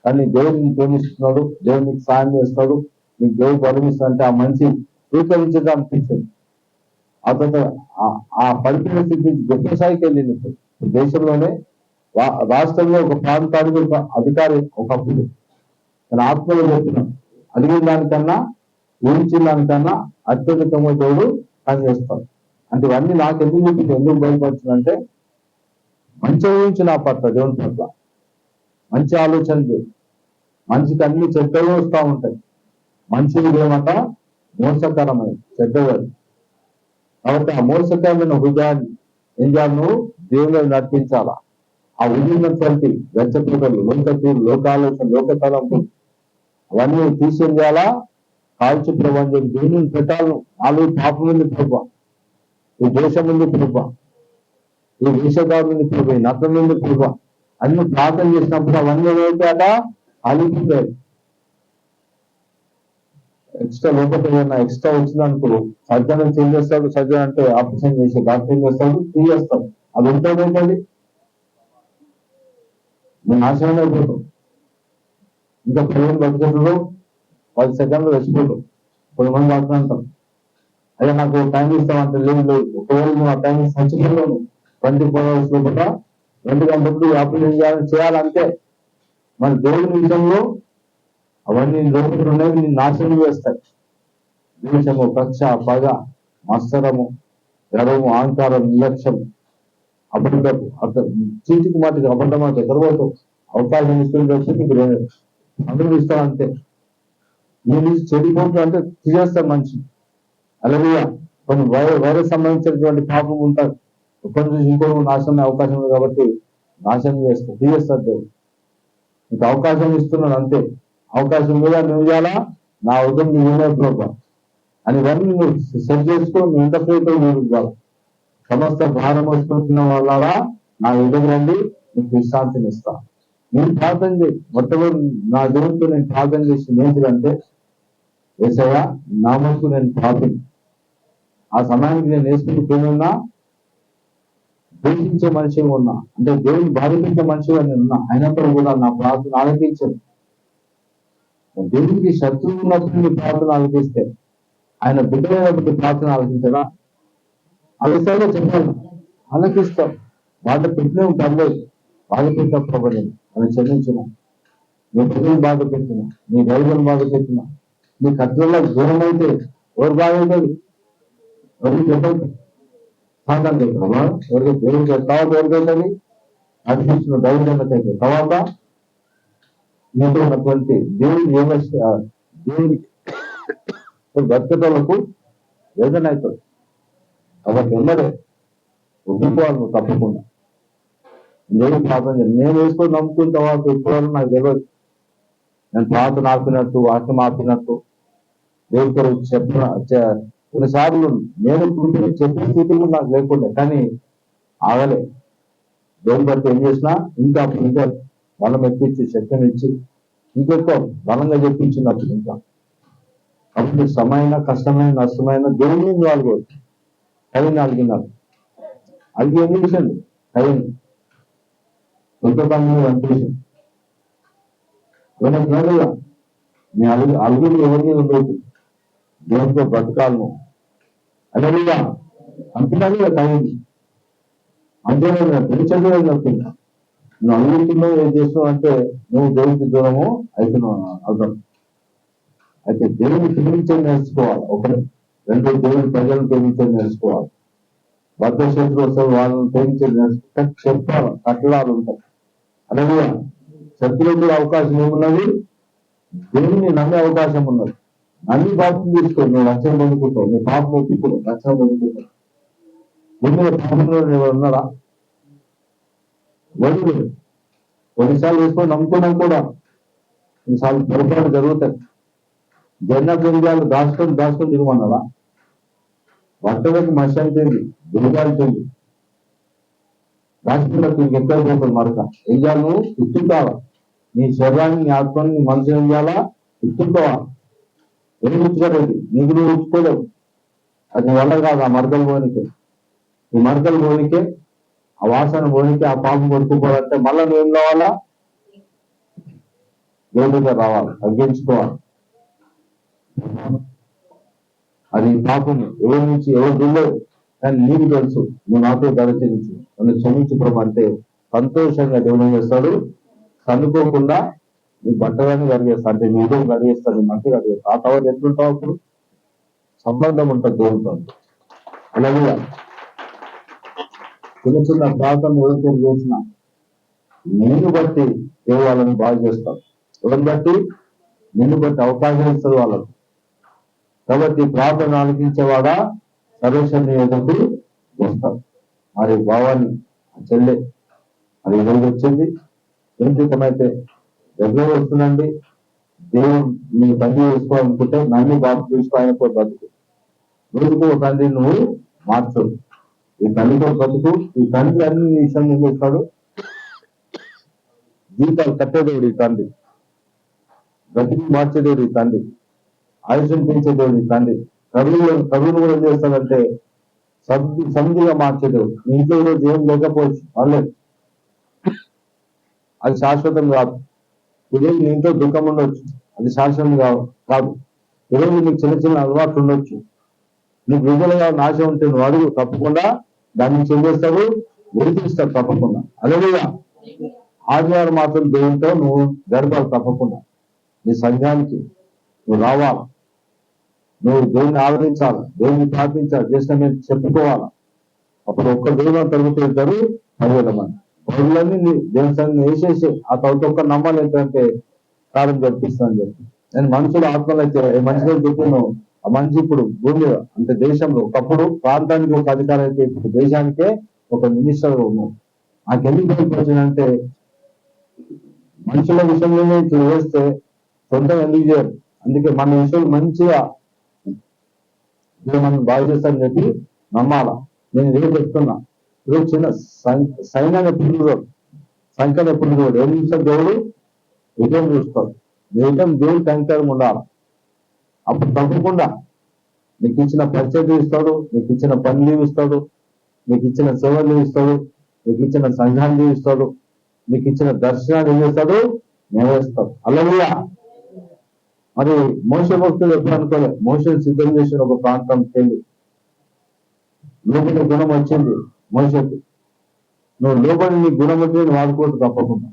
కానీ దేవుడు నీకు ప్రేమిస్తున్నాడు, దేవుడు నీకు సాయం చేస్తాడు, నీకు దేవుడు పరిమిస్తాడు అంటే ఆ మంచి స్వీకరించడం అనిపించింది. ఆ తర్వాత ఆ పడిపోయిన స్థితి గొప్ప స్థాయికి వెళ్ళింది. ఇప్పుడు దేశంలోనే రాష్ట్రంలో ఒక ప్రాంతానికి ఒక అధికారి ఒకప్పుడు తన ఆత్మలో చెప్తున్నాడు, అడిగిన దానికన్నా ఊహించిన దానికన్నా అత్యధికంగా దేవుడు పనిచేస్తాడు. అంటే ఇవన్నీ నాకు ఎందుకు బయటపడుతుందంటే మంచి ఊహించిన పట్ల, దేవుని పట్ల మంచి ఆలోచనలు, మనిషికి అన్ని చెడ్డలు వస్తూ ఉంటాయి. మంచిది ఏమంట మోసకరమైన చెడ్డవాడు. కాబట్టి ఆ మోసకరమైన హృదయాన్ని ఏం చేయాలి? నువ్వు దేవుని నడిపించాలా. ఆ ఉదయినటువంటి వెచ్చపూటలు, లోకాలోచన, లోకతలంపు అవన్నీ తీసేం చేయాలా? కాల్చి ప్రబంధం దేవుని పెట్టాలను. నాలుగు పాపం ఉంది ప్రభా, ఈ దేశం ఉంది ప్రభా, ఈ వేషగారు ఉంది ప్రభా, ఈ నతం ఉంది ప్రభా అన్ని ప్రార్థన చేసినప్పుడు అవన్నీ ఏమైతాయట? అలిగిపోయాయి. ఎక్స్ట్రా లోపల ఏదైనా ఎక్స్ట్రా వచ్చిందనుకో సర్జన్ చేంజ్ చేస్తాడు. సర్జన్ అంటే ఆపరేషన్ చేసి డాక్టర్ ఏం చేస్తాడు? తీయేస్తాడు. అది ఉంటుందేంటండి, నేను నాశనం అయిపోతాం. ఇంకా 15 బడ్జెట్లో 10 సెకండ్లు వచ్చిపోతాం. కొంతమంది డాక్టర్ అంటాం, అయ్యా నాకు టైం ఇస్తామంటే లేదు. ఒకవేళ నువ్వు ఆ టైం చచ్చిపోయాను 24 hours లోపల 2 గంటలు ఆపరేషన్ చేయాలంటే మన దేవుని విషయంలో అవన్నీ లోపల ఉన్నాయి, నేను నాశనం చేస్తాయి. ద్వేషము, కక్ష, పగ, మత్సరము, గర్వము, అహంకారం, నిర్లక్ష్యం, అబద్ధం, చీటికి మాటికి అబద్ధం అంటే ఎక్కడ పోతావు? అవకాశం ఇస్తుంది నీకు అందరూ ఇస్తాను అంతే. నేను చెడిపోతుంది అంటే తీసేస్తాను మనిషి. అలాగే కొన్ని వైరస్ సంబంధించినటువంటి పాపం ఉంటారు, ఒక్కరి నుంచి ఇంకో నాశనం అవకాశం ఉంది కాబట్టి నాశనం చేస్తారు, తీసేస్తారు. దేవుడు నీకు అవకాశం ఇస్తున్నాడు అంతే. అవకాశం మీద నువ్వు చేయాలా? నా ఉదయం నువ్వు ప్రభావం అని ఇవన్నీ నువ్వు సెట్ చేసుకో. నువ్వు ఇంటర్ప్రిట్ ఇవ్వాలి. సమస్త భారం వస్తున్న వాళ్ళ నా ఎదురు రండి, నీకు విశ్రాంతిని ఇస్తా. నేను ప్రార్థన చేయి. మొట్టమొదటి నా దేవుడితో నేను ప్రార్థన చేసింది ఏంటిదంటే యేసయ్య నా మనసు నేను పాపి, ఆ సమయానికి నేను వేసుకున్నా ద్వేషించే మనిషిగా ఉన్నా, అంటే దేవుని బాధించే మనిషిగా నేను ఉన్నా, అయినప్పుడు కూడా నా ప్రార్థన ఆలకించాను. దేవునికి శత్రువు ఉన్నప్పుడు నీ ప్రార్థన ఆలకిస్తే ఆయన బిడ్డలైనప్పుడు ప్రార్థన ఆలకించడా? అలసగా చెప్పాలి, ఆలకిస్తాం. బాధ పెట్టిన పర్లేదు, బాధ పెట్టిన ప్రభు అని క్షమించిన, నీ పిల్లలు బాధ పెట్టిన, నీ దైవం బాధ పెట్టిన, నీ కత్తులకు దూరం అయితే ఎవరు బాధ అవుతుంది? ఎవరికి చెప్పండి, సాధారణ చెప్పాలా? ఎవరికి దేవుడికి తర్వాత ఎవరికైతుంది? అనిపించిన దైవజనకైతే తర్వాత నీతో ఉన్నటువంటి దేవుని దేవుని బ్రతకటోళ్లకు వేదన అవుతుంది. కాబట్టి వెళ్ళరే ఒప్పుకోవాలి నువ్వు తప్పకుండా. దేవుడు ప్రార్థన చేయాలి. నేను వేసుకొని నమ్ముకున్న తర్వాత ఎప్పుడో నాకు తెలియదు. నేను ప్రార్థన ఆపినట్టు, వాక్యం ఆపినట్టు దేవుడితో కొన్నిసార్లు నేను చెప్పిన స్థితిలో నాకు లేకుండా, కానీ ఆగలే. దేవుని బట్టి ఏం చేసినా ఇంకా బలం ఎక్కించి శక్తిని ఇచ్చి ఇంకెక్కువ బలంగా చెప్పించినప్పుడు ఇంకా. అప్పుడు శ్రమైన, కష్టమైన, నష్టమైన దేవుని వాళ్ళు కవిని అలిగినారు. అలిగి ఏం చేసింది? కవిని కృతజ్ఞతగా అనిపించింది. వినగా నీ అలుగులు ఎవరిని ఉండేది? దేవునితో బ్రతకాలను అలా అంటున్నాడు కవిని. అంతేనా పెంచడం చెప్తున్నా. నువ్వు అలుగుతున్నావు, ఏం చేస్తున్నావు అంటే నువ్వు దేవునికి దూరము అవుతున్నావు అర్థం. అయితే దేవుని ప్రేమించడం నేర్చుకోవాలి. ఒకటి, రెండు, దేవుని ప్రజలను ప్రేమించడం నేర్చుకోవాలి. భద్ర శత్రువు వస్తారు, వాళ్ళని ప్రేమించడం నేర్చుకుంటే చెప్పాలి, కట్టడాలు ఉంటాయి. అలాగే శత్రువులు కూడా అవకాశం ఏమున్నది? దేవుని నమ్మే అవకాశం ఉన్నది. అన్ని బాధ్యతలు తీసుకో, నువ్వు రక్షణ పొందుకుంటావు, నీ పాపం ఒప్పుకో, రక్షణ పొందుకుంటావు. ముందు పాపంలో ఎవరు ఉన్నారా? వదిలి కొన్నిసార్లు వేసుకొని నమ్ముకున్నాం కూడా కొన్నిసార్లు పొరపాటు జరుగుతాయి. జన్న గింజాలు దాచుకొని తిరగమన్నారా? వంటలకు మనిషి అంటేంది, దుర్గాంటుంది, దాచుకున్నట్టు ఇంకెక్కడ పోతుంది మరొక. ఏం చేయాలి? నువ్వు ఉత్తుకోవాలి. నీ శరీరాన్ని, నీ ఆత్మని, నీ మనసు ఏం చేయాలా? ఉత్తుకోవాలి. ఏం ఉచ్చుకోలేదు, నీకు నువ్వు ఉచ్చుకోలేవు. అది నీ వల్ల కాదు. ఆ మరకలు పోనికే, ఈ మరకలు పోనికే, ఆ వాసన పోనికే, ఆ పాపం కొడుకుపోవాలంటే మళ్ళా నువ్వేం కావాలా? దేవుడిగా రావాలి, తగ్గించుకోవాలి. అది పాపం ఎవరి నుంచి ఎవరు తెలియదు, కానీ నీకు తెలుసు. నువ్వు నాతో దళించు, నన్ను క్షమించుకోవడం అంటే సంతోషంగా దేవుడు చేస్తాడు. చదువుకోకుండా నీ బట్టలని కడిగేస్తా, అంటే నీ ఉదయం కడిగేస్తాడు, మంచి కడిగేస్తా. ఆ తర్వాత ఎట్లుంటావు? అప్పుడు సంబంధం ఉంటుంది దేవుడితో. అలాగే చిన్న చిన్న ప్రాంతం ఎవరితో చేసిన నిన్ను బట్టి దేవుడు వాళ్ళని బాగు చేస్తాడు. ఎవరిని బట్టి? నిన్ను బట్టి అవకాశం ఇస్తాడు వాళ్ళకు. కాబట్టి ప్రార్థన ఆలకించేవాడా సర్వేశ్వరుని ఎదుటి వస్తాడు. మరి భావాన్ని చెల్లె అది ఎవరికి వచ్చింది? ఎంతమైతే దగ్గర వస్తుందండి. దేవుడు నీ తండ్రి చేసుకోవాలనుకుంటే నన్ను బాబు చూసుకో, ఆయనతో బతుకు. రోజుకు ఒక తండ్రి నువ్వు మార్చు. ఈ తండ్రితో బతుకు. ఈ తండ్రి అన్ని విషయం ఏం చేస్తాడు? జీవితాలు కట్టేదేవుడు ఈ తండ్రి, బ్రతికి మార్చేదేవుడు ఈ తండ్రి, ఆయుష్యం పెంచేదేవుడు ఈ తండ్రి. కరువును కూడా ఏం చేస్తాడంటే సమృద్ధిగా మార్చేదేవుడు. నీ ఇంట్లో ఈరోజు ఏం లేకపోవచ్చు, వాళ్ళలేదు, అది శాశ్వతం కాదు. ఈరోజు నీ ఇంట్లో దుఃఖం ఉండొచ్చు, అది శాశ్వతం కాదు. ఈరోజు నీకు చిన్న చిన్న అలవాట్లు ఉండొచ్చు, నీకు విడుదలగా నాశం ఉంటే నువ్వు అడుగు, తప్పకుండా దాని నుంచి ఏం చేస్తావు? విడిపిస్తావు తప్పకుండా. అలాగే ఆదివారం మాత్రం దేవునితో నువ్వు గడపాలి తప్పకుండా. నీ సంఘానికి నువ్వు రావాలి, నువ్వు దేవుని ఆదరించాలి, దేవుని ప్రార్థించాలి, చేసిన చెప్పుకోవాలి. అప్పుడు ఒక్క దేవుని తరుగుతారు 10,000 మంది. పౌరులన్నీ దేవుని సంఘం వేసేసి ఆ తర్వాత ఒక్క నమ్మాలి ఏంటంటే కాలం జరిపిస్తానని చెప్పి. నేను మనుషులు ఆత్మలు అయితే మనిషిలో చెప్పాను. ఆ మనిషి ఇప్పుడు భూమి అంటే దేశంలో ఒకప్పుడు ప్రాంతానికి ఒక అధికారం అయితే ఇప్పుడు దేశానికే ఒక మినిస్టర్ ఉన్నాడు. నాకెందుకు వచ్చిందంటే మనుషుల విషయంలోనే ఇట్లా వేస్తే సొంతం ఎందుకు చేయరు. అందుకే మన విషయం మంచిగా మనం బాగా చేస్తారని చెప్పి నమ్మాలా. నేను ఇదే చెప్తున్నా. ఇప్పుడు చిన్న సైన్యాన్ని ఎప్పుడు చూడరు, సంఖ్యను ఎప్పుడు చూడరు. ఏం చూస్తారు? దేవుడు విజయం చూస్తారు. విజయం దేవుడు కంకరం ఉండాలి. అప్పుడు తప్పకుండా నీకు ఇచ్చిన పరిచయం ఇస్తాడు, నీకు ఇచ్చిన పని ఇస్తాడు, నీకు ఇచ్చిన సేవలు ఇస్తాడు, నీకు ఇచ్చిన సంఘాన్ని ఇస్తాడు, నీకు ఇచ్చిన దర్శనాన్ని ఏం చేస్తాడు, నెరవేరుస్తాడు. హల్లెలూయా. మరి మోషే భక్తులు ఎప్పుడు అనుకోలే, మోషేని సిద్ధం చేసిన ఒక ప్రాంతం వెళ్ళి లోపలి గుణం వచ్చింది మోషకు. నువ్వు లోపలి నీ గుణం వచ్చి వాడుకోవద్దు తప్పకుండా.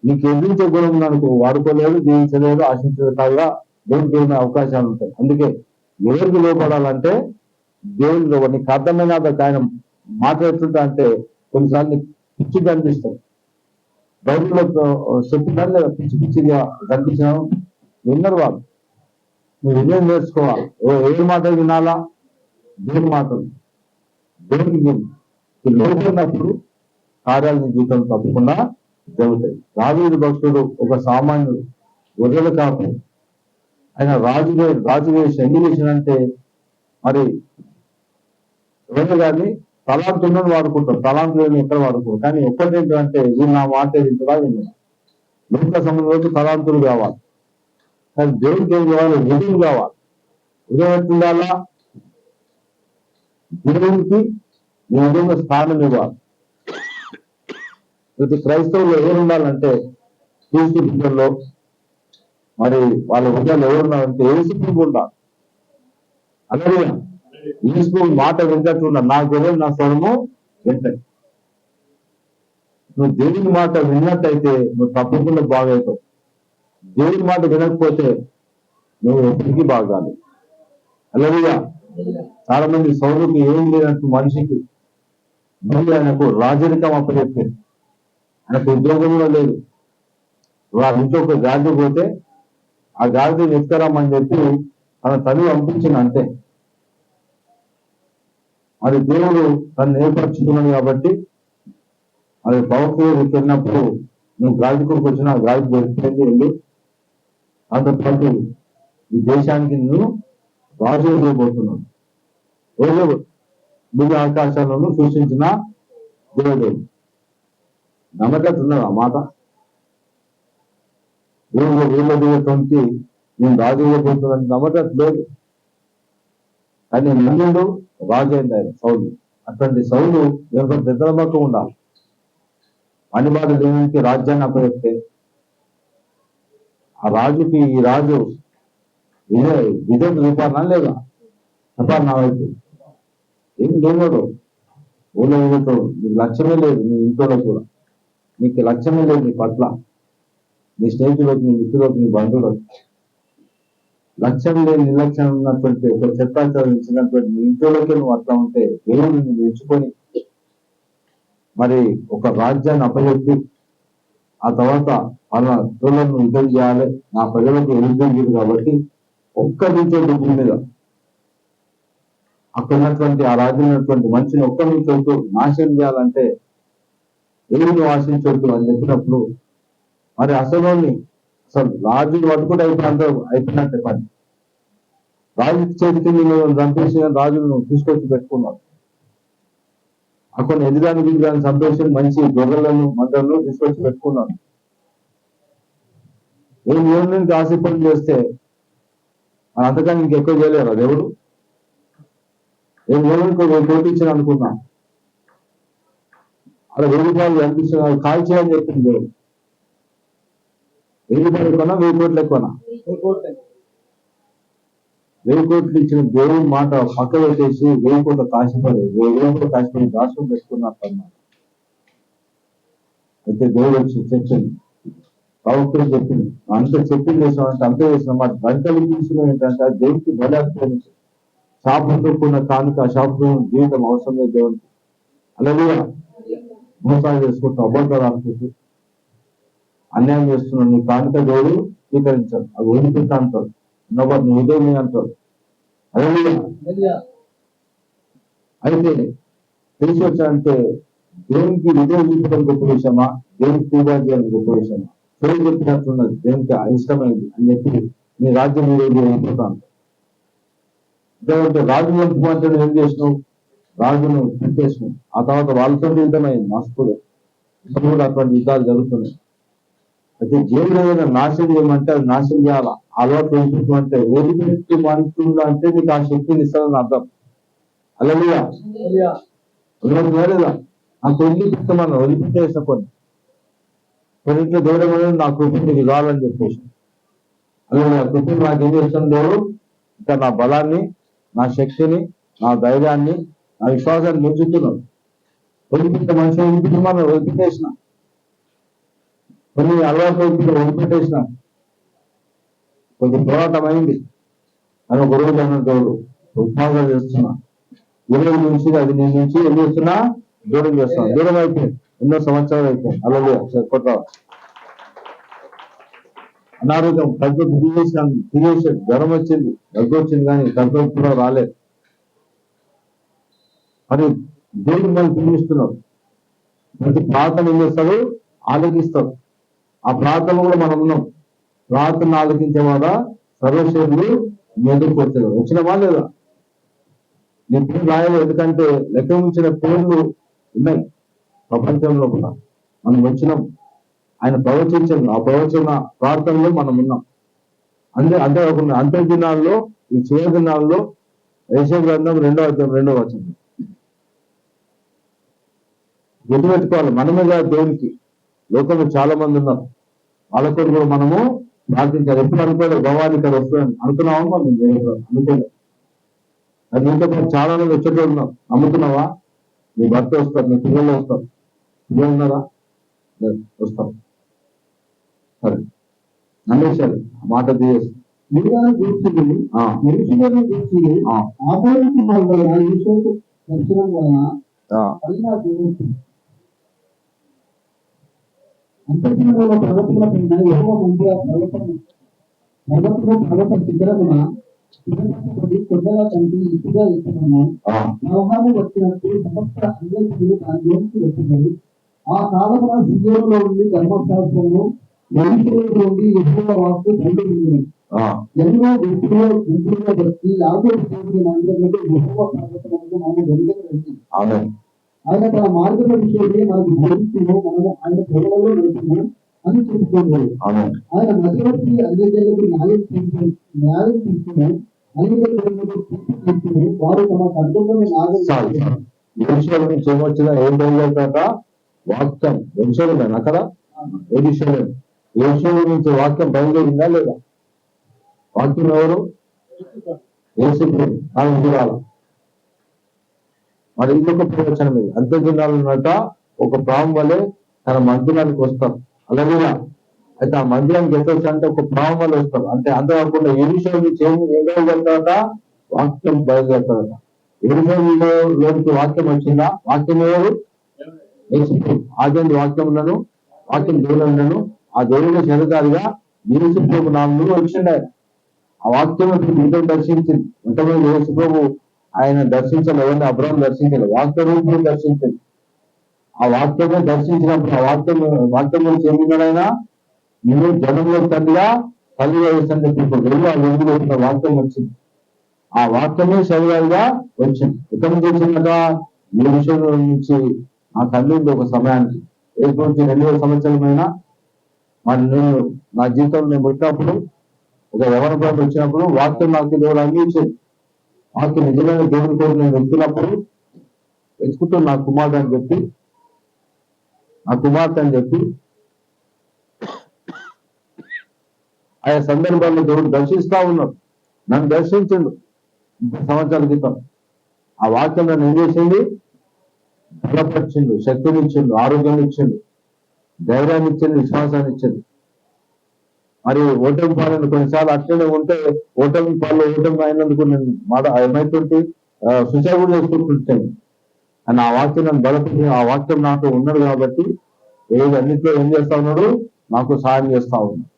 నీకు ఎదిరించే గుణం అనుకో వాడుకోలేదు, జీవించలేదు, ఆశించలేదు కాగా దేవుడికి అవకాశాలు ఉంటాయి. అందుకే ఎవరికి లోపడాలంటే దేవుడిలో నీకు అర్థమైన ఆయన మాట్లాడుతుంటా అంటే కొన్నిసార్లు పిచ్చిగా అనిపిస్తాయి. బైబిల్లో చెప్పినా పిచ్చి పిచ్చిగా కనిపించడం విన్నరు వాళ్ళు. నువ్వు వినయం నేర్చుకోవాలి. ఏ మాట వినాలా? దేవుని మాటలు. దేవుడికి లోపడినప్పుడు కార్యాలు నీ జీవితం తప్పకుండా జరుగుతాయి. దావీదు భక్తుడు ఒక సామాన్యుడు, గొర్రెల కాపు. ఆయన రాజుగా శైలి అంటే మరి ఎవరు కానీ తలాంతులను వాడుకుంటారు, తలాంతులను ఎక్కడ వాడుకోరు. కానీ ఒక్కటేంటంటే వీళ్ళు నా మాట వింటున్నా విన్నా. లోక సంబంధంలో తలాంతులు కావాలి, కానీ దేవుడికి ఏం కావాలి? విధులు కావాలి. ఉదయం ఎట్టుండాలా? దేవుడికి ఈ విధంగా స్థానం ఇవ్వాలి. ప్రతి క్రైస్తవులు ఎవరు ఉండాలంటే క్రీస్తు బిడ్డల్లో మరి వాళ్ళ హృదయాలు ఎవరున్నారంటే ఏసుకు ఉండాలి. అలాగే ఏసుకు మాట వింటట్టున్నా, నా గొర్రెలు నా స్వరము వింటాయి. నువ్వు దేవుని మాట విన్నట్టయితే నువ్వు తప్పకుండా బాగవుతావు. దేవుని మాట వినకపోతే నువ్వు ఎప్పటికీ బాగాలి. అలాగే చాలా మంది సౌరుకి ఏం లేనట్టు మనిషికి మళ్ళీ ఆయనకు రాజరికం అప్పచెప్పాడు. ఆయనకు ఉద్యోగంలో లేదు. వాళ్ళ ఇంట్లో ఒక గాడి పోతే ఆ గాడిని ఎత్తుకరామని చెప్పి తన తల్లి పంపించింది అంతే. అది దేవుడు తను ఏర్పరచుకున్నాడు కాబట్టి అది భౌతికి వెళ్ళినప్పుడు నువ్వు గాడి కొరకు వచ్చిన ఆ గాడి వెళ్ళిపోయింది. వెళ్ళి దాంతో పాటు ఈ దేశానికి నువ్వు రాజు ఇవ్వబోతున్నాడు. రోజు భూమి ఆకాశాలను సూచించిన దేవుడు. నమ్మకస్తున్నారు ఆ మాట. వీళ్ళ దేవుడికి నేను రాజు ఇవ్వబోతున్నాను నమ్మకం లేదు. కానీ నమ్ముడు రాజు అయింది ఆయన సౌలు. అటువంటి సౌలు ఎవరి నిద్రమక్క ఉండాలి. అనివార్య దేవునికి రాజ్యాన్ని అప్పచెప్తే ఆ రాజుకి ఈ రాజు విజయ రూపాన లేదా చెప్పాలి. నా వైపు ఏం లేవాడు, ఊళ్ళో ఊళ్ళతాడు. నీకు లక్ష్యమే లేదు. నీ ఇంట్లో కూడా నీకు లక్ష్యమే లేదు. నీ పట్ల, నీ స్నేహితులకు, నీ మిత్రులకు, నీ బంధువులకు లక్ష్యం లేని నిర్లక్ష్యం ఉన్నటువంటి ఒక చెత్తాచారం ఇచ్చినటువంటి నీ ఇంట్లోకే నువ్వు అట్లా ఉంటే దేవుడు నువ్వు ఎంచుకొని మరి ఒక రాజ్యాన్ని అప్పచెప్పి ఆ తర్వాత వాళ్ళ పిల్లలను యుద్ధం చేయాలి, నా ప్రజలకు యుద్ధం చేయదు కాబట్టి ఒక్క నుంచి భూమి మీద అక్కడ ఉన్నటువంటి ఆ రాజ్యం ఉన్నటువంటి మనిషిని ఒక్క నుంచి నాశనం చేయాలంటే ఏమి నువ్వు ఆశించొద్దు అని చెప్పినప్పుడు మరి అసలు రాజు పట్టుకుంటే అయిపోయినట్టే పని. రాజు చేతికి నేను చంపేసిన రాజును తీసుకొచ్చి పెట్టుకున్నాను. అక్కడ ఎదురానికి సంతోషం మంచి గొర్రెలను మందలను తీసుకొచ్చి పెట్టుకున్నాను. నేను దేవుడికి ఆశపడి చేస్తే అంతకని ఇంకెక్కువ చేయలేరా దేవుడు? నేను దేవుడికి పోటీ ఇచ్చాను అనుకున్నా, అలా 1000 రూపాయలు అనిపిస్తున్నారు కాల్ చేయని చెప్పింది దేవుడు. 1000 రూపాయలు ఎక్కువనా 1000 కోట్లు ఎక్కువనా? 1000 కోట్లు ఇచ్చిన దేవుడి మాట పక్క పెట్టేసి 1000 కోట్ల కాశపడి 1000 కాశపడి దాసులు పెట్టుకున్నట్టు. అయితే దేవుడు వచ్చి చెప్పింది, ప్రవక్తలు చెప్పింది, అంత చెప్పింది చేసామంటే అంతే చేసిన మాట గంటలు తీసుకుని ఏంటంటే దేవుడికి బలి షాపుతో కూడిన కానుక షాపు జీవితం అవసరం లేదు దేవుడికి. అలాగే మోసాలు చేసుకుంటాం, అబద్ధాలు అనుకుంటూ అన్యాయం చేస్తున్నాడు. నీ కానుక దేవుడు స్వీకరించాడు. అది వదిలిపెట్టా అంటాడు, నవ్వదు నీ ఉదయం అంటాడు. అలాగే అయితే తెలిసి వచ్చాడంటే దేవునికి విజయం చూపడం గొప్ప విషయమా, దేవునికి పూజ చేయడం గొప్ప విషయమా? పేరు చెప్పినట్టున్నది దేవునికి ఇష్టమైంది అని చెప్పి నీ రాజ్యం మీద వెళ్ళిపోతాను. రాజు అంటే ఏం చేసినావు? రాజును పెట్టేసినావు. ఆ తర్వాత వాళ్ళతో యుద్ధమైంది మస్తుడు. ఇప్పుడు కూడా అటువంటి యుద్ధాలు జరుగుతున్నాయి. అయితే జీవుడు ఏదైనా నాశనం చేయమంటే అది నాశనం చేయాల, అలవాటు ఉంచుకుంటే వదిలిపెట్టి మంటుందా అంటే నీకు ఆ శక్తిని ఇస్తానని అర్థం. అలలుగా లేదా నాకు వదిలిపెట్టమన్నా, వదిలిపెట్టేసిన కొన్నింట్లో దేవుడు అనేది నా కృప నీకు కావాలని చెప్పేసి, అలాగే ఆ కృప నాకు ఏం చేస్తుంది దేవుడు, ఇంకా నా బలాన్ని, నా శక్తిని, నా ధైర్యాన్ని, నా విశ్వాసాన్ని పెంచుతున్నాడు. వదిలిపెట్టే మనిషి వదిలిపెట్టమన్నా వదిలిపెట్టేసిన, కొన్ని అలవాటు వదిలిపెట్టేసిన, కొంచెం పోరాటం అయింది అని ఒక రోజు అన్న దేవుడు ఉత్సాహంగా చేస్తున్నా, ఇరవై నుంచి అది నేను నుంచి ఏం చేస్తున్నా, దూరం చేస్తున్నా. దూరం అయిపోయింది, ఎన్నో సంవత్సరాలు అయిపోయింది. అలాగే కొత్త అనారోగ్యం తగ్గు తిరిగేసాను, జ్వరం వచ్చింది, దగ్గు వచ్చింది, కానీ తగ్గ కూడా రాలేదు. మరి దేవుడు మనం పిలిపిస్తున్నాడు, ప్రతి ప్రార్థన ఏం చేస్తాడు, ఆలోకిస్తాడు. ఆ ప్రార్థన కూడా మనం ఉన్నాం. ప్రార్థన ఆలోకించే వాడ సర్వశేషుడు ఎదురుకు వచ్చాడు. వచ్చినవా లేదా? నేను పేరు రాయలేదు, ఎందుకంటే లెక్క ఉంచిన పేర్లు ఉన్నాయి ప్రపంచంలో కూడా. మనం వచ్చినాం, ఆయన ప్రవచించాడు, ఆ ప్రవచన ప్రార్థనలో మనం ఉన్నాం. అంతే కాకుండా అంత్య దినాల్లో, ఈ చివరి దినాల్లో యెషయా గ్రంథం 2వ అధ్యాయం 2వ వచనం గుర్తుపెట్టుకోవాలి. మనమే కాదు దేవునికి, లోకంలో చాలా మంది ఉన్నారు, వాళ్ళతో కూడా మనము ప్రార్థించాలి. ఎప్పుడు అనుకోలేదు భగవాన్ ఇక్కడ వస్తుందని అనుకున్నావా? మనం అనుకోలేదు. అది ఇంత చాలా మంది వచ్చేటో ఉన్నాం. నమ్ముతున్నావా? నీ భర్త వస్తారు, నీ పిల్లలు వస్తారు. పిల్లలు ఉన్నారా? వస్తారు. సరే నమ్మేశారు, మాట తీయేసి అంతర్జాల ప్రవర్తన పైన యోగ మంది పర్వత శిఖరమున కొండగా కంటి ఇటుగా ఎత్తున్నాను. వ్యవహారం వచ్చినట్టు సమస్త అన్నిటిని దానిలోకి వచ్చినారు. ఆ కాలమున సియోనులో ఉండి ధర్మశాస్త్రము, యెరూషలేములో నుండి యెహోవా వాక్కు బయలుదేరింది. ఎన్నో గుంపులుగా వచ్చి యాభై దేవుని మందిరంలో యెహోవా పర్వతములకు మనము వెలుగొంది. ఆయన తన మార్గంలో విషయమే మనకు బోధించును, మనము ఆయన త్వరలో నడుచును అని చెప్పుకోలేదు. ఆయన మధ్యవర్తి అన్యజనులకు న్యాయం తీసుకుని అన్యజనులకు వారు తమ అడ్డంలో ఏమొచ్చిన ఏం బయలుదేరట వాక్యం వంశంలో అక్కడ ఏ విషయం యేసు నుంచి వాక్యం బయలుదేరిందా లేదా? వాక్యం ఎవరు? యేసు చూడాలి. మరి ఇంకొక ప్రవచనం ఇది, అంత్యదినాలు ఉన్నట ఒక ప్రాం వల్లే తన మందిరానికి వస్తారు. అలాగే అయితే ఆ మందిరానికి ఎంత వచ్చారంటే ఒక ప్రాం వల్ల వస్తారు. అంటే అంతేకాకుండా ఏ విషయం నుంచి ఏం బయలుదేరుతారట, వాక్యం బయలుదేరుతారట. ఏ విషయంలోకి వాక్యం వచ్చిందా? వాక్యం ఎవరు? ఆద్యంది వాక్యం ఉన్నాను, వాక్యం దేవుడు ఉన్నాను. ఆ దేవుడి శరీరాలుగా యేసు ప్రభు నామంలో వచ్చిండే ఆ వాక్యం ఇద్దరు దర్శించింది. ఎంతమంది యేసు ప్రభు ఆయన దర్శించాలి, ఎవరిని అబ్రహం దర్శించాలి, వాక్య రూపంలో దర్శించాలి. ఆ వాక్యమే దర్శించినప్పుడు ఆ వాక్యం గురించి ఏమిన్నాడైనా నేను జనంలో తండ్రిగా తల్లి వేసని చెప్పి వెళ్ళి ఆ వెలుగులో వచ్చిన వాక్యం వచ్చింది. ఆ వాక్యమే శరీరాలుగా వచ్చింది. ఎక్కడి నుంచి వచ్చిందట? ఈ విషయం నుంచి ఆ తల్లి ఒక సమయానికి ఏ గురించి 2,000 సంవత్సరమైనా మరి నేను నా జీవితంలో నేను పుట్టినప్పుడు ఒక యవన ప్రాంతం వచ్చినప్పుడు వాక్యం నాకు దేవుడు అందించింది. వాక్యం నిజమైన దేవుడి కోసం నేను వెతుకుంటూ నా కుమార్తె అని చెప్పి ఆయా సందర్భాల్లో దేవుడు దర్శిస్తా ఉన్నాడు. నన్ను దర్శించండు 30 సంవత్సరాల క్రితం. ఆ వాక్యం నన్ను ఏం చేసింది? బలపరిచిండు, శక్తినిచ్చిండు, ఆరోగ్యం ఇచ్చిండు, ధైర్యాన్ని ఇచ్చింది, విశ్వాసాన్ని ఇచ్చింది. మరి ఓటమి పాలన కొన్నిసార్లు అట్లనే ఉంటే ఓటమి అయినందుకు నేను ఏమైతుంటే సుచారు కూడా చేసుకుంటుంటాను. అని ఆ వాక్యం నన్ను బలపడి ఆ వాక్యం నాతో ఉన్నాడు కాబట్టి అన్నింటిలో ఏం చేస్తా ఉన్నాడు? నాకు సహాయం చేస్తా ఉన్నాడు.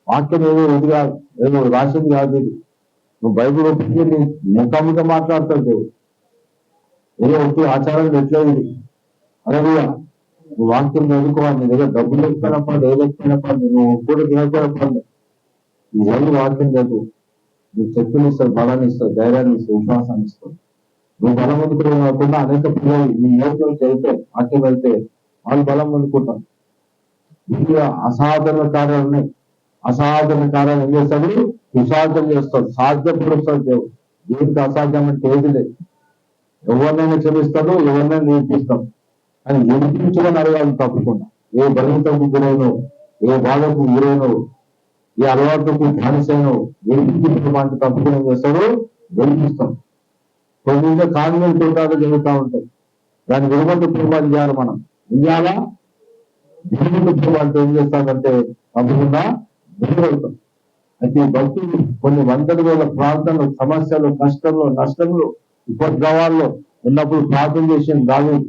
వాక్యం ఇది కాదు, ఏదో రాసింది కాదు. ఇది నువ్వు బైబిల్ ఒప్పించి ముఖాముఖ మాట్లాడతావు. ఏదో ఒకటి ఆచారం ఎట్లా ఇది అలాగే నువ్వు వాక్యం చదువుకోవాలి. నీ దగ్గర డబ్బులు లేకపోయినా పడదు, ఏ లేకపోయినా పడదు, నువ్వు కూడా తినకపోయినా పడదు. ఈ రోజు వాక్యం చదువు, నువ్వు శక్తిని ఇస్తావు, బలాన్ని ఇస్తావు, ధైర్యాన్ని ఇస్తావు, విశ్వాసాన్ని ఇస్తావు. నువ్వు బలం పొందుకోవడం కాకుండా అనేక పిల్లలు నీ నేర్చుకుని చదివితే వాక్యం వెళ్తే వాళ్ళు బలం పొందుకుంటారు. వీళ్ళు అసాధారణ కార్యాలు ఉన్నాయి. అసాధారణ కార్యాలు ఏం చేస్తాడు? విసాధ్యం చేస్తాడు, సాధ్యపరుస్తాడు దేవుడు. దేవుడికి అసాధ్యం అంటే ఏది లేదు. ఎవరినైనా క్షమిస్తాడు, ఎవరినైనా నేర్పిస్తాడు. అని విడిపించమని అడగాలి తప్పకుండా. ఏ బలహీనతకు గురైనో, ఏ బాధకు గురైనో, ఏ అలవాటుకు బానిసైనో విడిపించమంటే తప్పకుండా ఏం చేస్తాడు? విడిపిస్తాం. కొన్ని కాన్వెంట్ తోటాలు జరుగుతూ ఉంటాయి. దాన్ని విడమంటూ పూర్వాలు చేయాలి. మనం ఇయ్యాలా విడమంటూ పూర్వాలు ఏం చేస్తామంటే తప్పకుండా విడగలుగుతాం. అయితే భక్తులు కొన్ని వందల వేల ప్రాంతాల్లో సమస్యలు, కష్టంలో, నష్టంలో, ఉపద్రవాల్లో ఉన్నప్పుడు ప్రార్థన చేసింది దావీదు.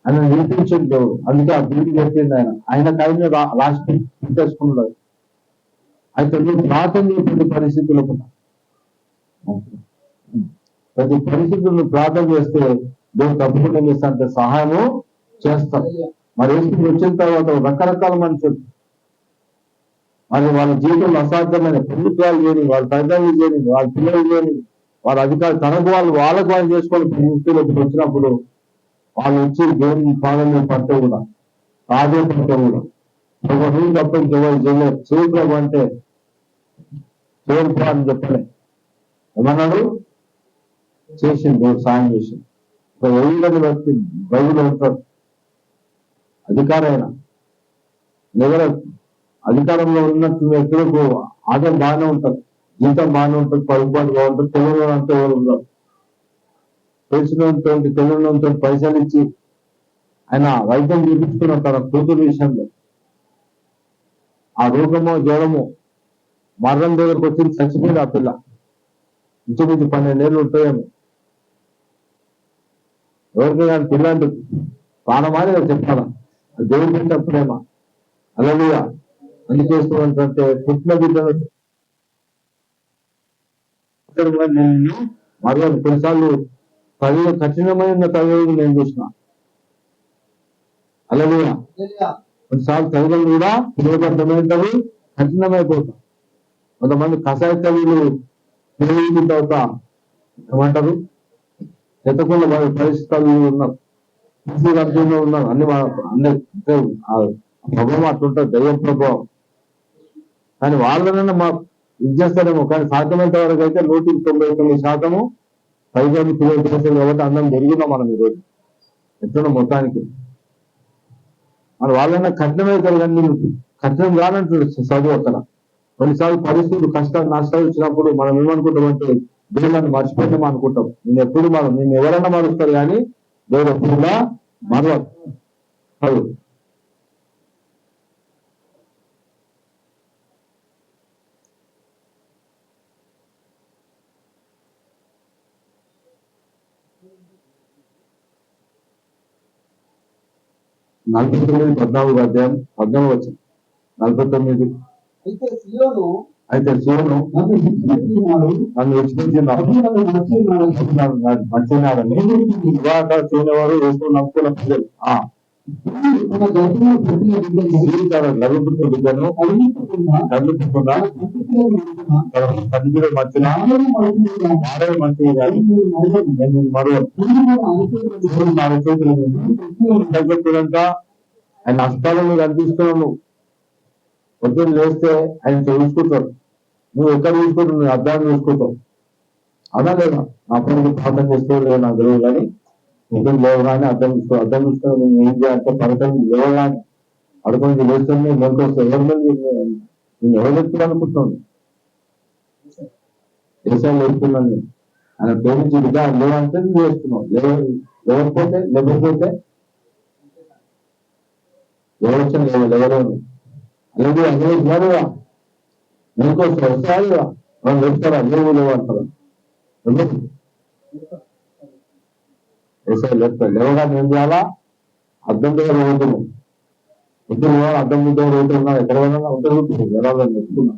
ఆయన నిలిపించింది దేవుడు. అందుకే ఆ బీటి పెట్టింది ఆయన లాస్ట్ పెట్టేసుకున్నాడు. అయితే నువ్వు ప్రార్థన చేసే పరిస్థితులు ప్రతి పరిస్థితులను ప్రార్థన చేస్తే దేవుడు తప్పకుండా ఏం చేస్తానంటే సహాయము చేస్తాం. మరి వచ్చిన తర్వాత రకరకాల మనుషులు మరి వాళ్ళ జీవితంలో అసాధ్యమైన ప్రభుత్వాలు చేయని, వాళ్ళ తల్లిదండ్రులు చేయని, వాళ్ళ పిల్లలు చేయని, వాళ్ళ అధికారులు తనకు వాళ్ళకు వాళ్ళు చేసుకొని పరిస్థితులకు వచ్చినప్పుడు వాళ్ళు వచ్చి దేవుని పాలన పడితే కూడా తాగే పడితే కూడా ఎవరు తప్ప ఇంకెవరు చేయలేరు. చేయకు అంటే చేయకు అని చెప్పలే. ఏమన్నాడు? చేసింది దేవుడు, సాయం చేసింది. ఒక ఎవరిని వ్యక్తి బైబిల్లో ఉంటాడు అధికారైన ఎవరు అధికారంలో ఉన్నట్టు వ్యక్తులకు ఆదాయం బాగానే ఉంటుంది, జీతం బాగానే ఉంటుంది, పలుబాటు బాగుంటుంది. తెలుగులో అంతా ఎవరు ఉన్నారు తెలిసినంతో తెలుగునంతో పైసలు ఇచ్చి ఆయన వైద్యం చూపించుకున్న తన కూతురు విషయంలో ఆ రోగమో జ్వరమో మరణం దగ్గరకు వచ్చి చచ్చిపోయింది ఆ పిల్ల. ఇంచుమించు 12 ఏళ్ళు ఉంటాయేమో. ఎవరికి కానీ పిల్ల అంటే ప్రాణమాని చెప్పాలా, దేవుడి కంటే ప్రేమ. అలలుగా అందుకేస్తుంటే పుట్టిన బిడ్డను నేను మరో కొన్నిసార్లు కఠినమైన తల్లిదండ్రులు నేను చూసిన. అలలుగా కొన్నిసార్లు తల్లిదండ్రులు కూడా పిలువబద్ధమైనవి కఠినమైపోతాం. కొంతమంది కషాయ తల్లులు పిల్లలు తర్వాత ఏమంటారు ఎత్తకుండా పరిస్థితులు ఉన్నారు, ఉన్నారు. అన్ని ప్రభావం అట్లుంటుంది, దైవ ప్రభావం. కానీ వాళ్ళనన్నా మా ఇది చేస్తారేమో. కానీ సాధ్యమైనంత వరకు అయితే 199% పైగా పిల్లలు చేస్తారు కాబట్టి అందరం జరిగినాం మనం ఈరోజు ఎట్లున్నా మొత్తానికి. మరి వాళ్ళైనా కఠినమవుతారు కానీ నేను కఠినం కానంటాడు చదువు అక్కడ. కొన్నిసార్లు పరిస్థితులు కష్టాలు నష్టాలు వచ్చినప్పుడు మనం ఏమనుకుంటామంటే దేవుళ్ళని మర్చిపోతాం అనుకుంటాం. నేను ఎవరైనా మరుస్తారు కానీ దేవుడు ఎప్పుడుగా మరవదు. 49 14 అధ్యాయం 14 వచ్చింది. 49 అయితే సియోను నన్ను విడిచిపెట్టినాడు మంచినాడని చేయనివారు వేసుకుని నమ్ముకున్న ప్రజలు బిడ్డను కలుపుకుండా తండ్రి మధ్యన వాడే మంచిది కాదు. నేను మరో చెప్పినంత ఆయన నష్టాలను కనిపిస్తున్నాను. పొద్దున్న లేస్తే ఆయన చూసుకుంటాడు. నువ్వు ఎక్కడ చూసుకుంటావు? నువ్వు అర్థాన్ని చూసుకుంటావు. అదా లేదా నా పనికి ప్రార్థన చేస్తూ లేదు నాకు తెలియదు. కానీ పొద్దున్న లేవగానే అర్థం చూసుకో. అర్థం చూసుకుని నేను ఏం చేయాలంటే పడతాను లేవగానే అడుగుని లేస్తుంది మెలకు వస్తాయి. నేను ఎవరు చెప్తున్నాను అనుకుంటున్నాను? దేశాలు లేపుతున్నాను. ఆయన ప్రేమించి విధా లేవంటే నువ్వు చేస్తున్నావు. లేవకపోతే ఎవరొచ్చాను లేవలేను. అలాగే అందరూ ఉన్నారుగా మెలకు వస్తాయిగా మనం చెప్తారా లేవు అంటారా? లేపుతాడు. లేవగానే ఏం చేయాలా? అర్థం దగ్గర పోతున్నాం. పొద్దున అర్థం దగ్గర పోతున్నా ఎక్కడ ఉంటుంది ఎలా చెప్తున్నా.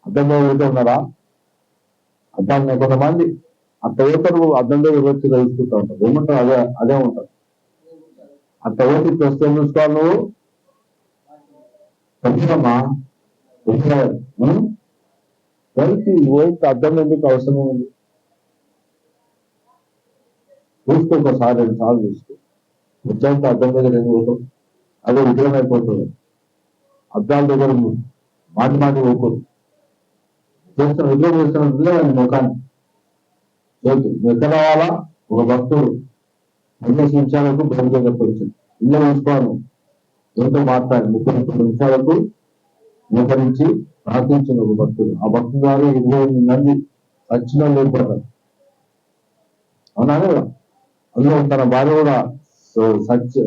అర్థం దగ్గర పోతున్నారా? అర్థాన్ని కొంతమంది అంత ఓటరు అర్థం దగ్గర వచ్చి తెలుసుకుంటా ఉంటారు. ఏమంటారు? అదే ఉంటారు. అంత ఓటు ప్రస్తుతం చూసుకోవాలి. నువ్వు ఖచ్చితమ్మా ఓటు అర్థం ఎందుకు అవసరం ఉంది? చూసుకో, ఒకసారి 2 సార్లు చూసుకో. వచ్చాక అర్థం దగ్గర ఎందుకు పోతాం? అదే విగ్రహం అయిపోతుంది. అద్దాల దగ్గర మాటి మాటి పోకూడదు. చేస్తున్న విగ్రహం చేస్తున్నట్లే ఆయన ముఖాన్ని చేతు ఎక్కడ రావాలా? ఒక భక్తుడు 15 నిమిషాలకు బయట దగ్గరకు వచ్చింది. ఇల్లు వేసుకోను ఎంతో మాట్లాడి 30 నిమిషాలకు మోకరించి ప్రార్థించిన ఒక భక్తుడు. ఆ భక్తుడు ద్వారా 28 మంది సచ్చిలో లేకపోతారు. అవునా కదా? అందులో తన భార్య కూడా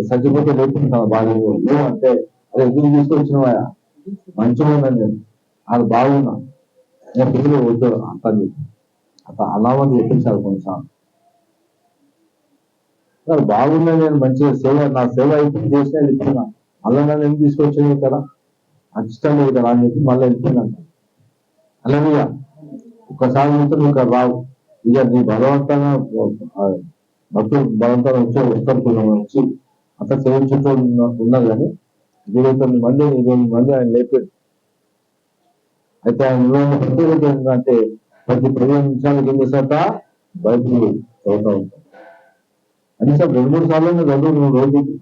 చచ్చిపోతే లేకుండా తన భార్య లేవు అంటే అదే ఎందుకు తీసుకొచ్చినవా? మంచిగా ఉన్నాను నేను, అది బాగున్నా, నేను పిల్లలు వద్దు అంటాను చెప్పి అట్లా అలామని చెప్పించారు కొన్నిసార్లు. బాగున్నా, నేను మంచిగా సేవ, నా సేవ అయిపోయి చేసినా వెళ్ళిపోయినా, అలా నన్ను ఎందుకు తీసుకొచ్చాను కదా, నాకు ఇష్టం లేదు కదా అని చెప్పి మళ్ళీ వెళ్ళిపోయినాను. అలాగే ఒక్కసారి మాత్రం ఇంకా రావు. ఇక నీ బలవంతంగా భక్తులు బలవంతంగా వచ్చి అంతా సేవించుతూ ఉన్నది కానీ 29 మంది ఆయన లేపాడు. అయితే ఆయన ప్రత్యేకత ఏంటంటే ప్రతి 15 నిమిషాలకి ఏం చేశాక బైబిల్ చదువుతూ ఉంటాం. కనీసం 2-3 సార్లు చదువు నువ్వు రోజుకి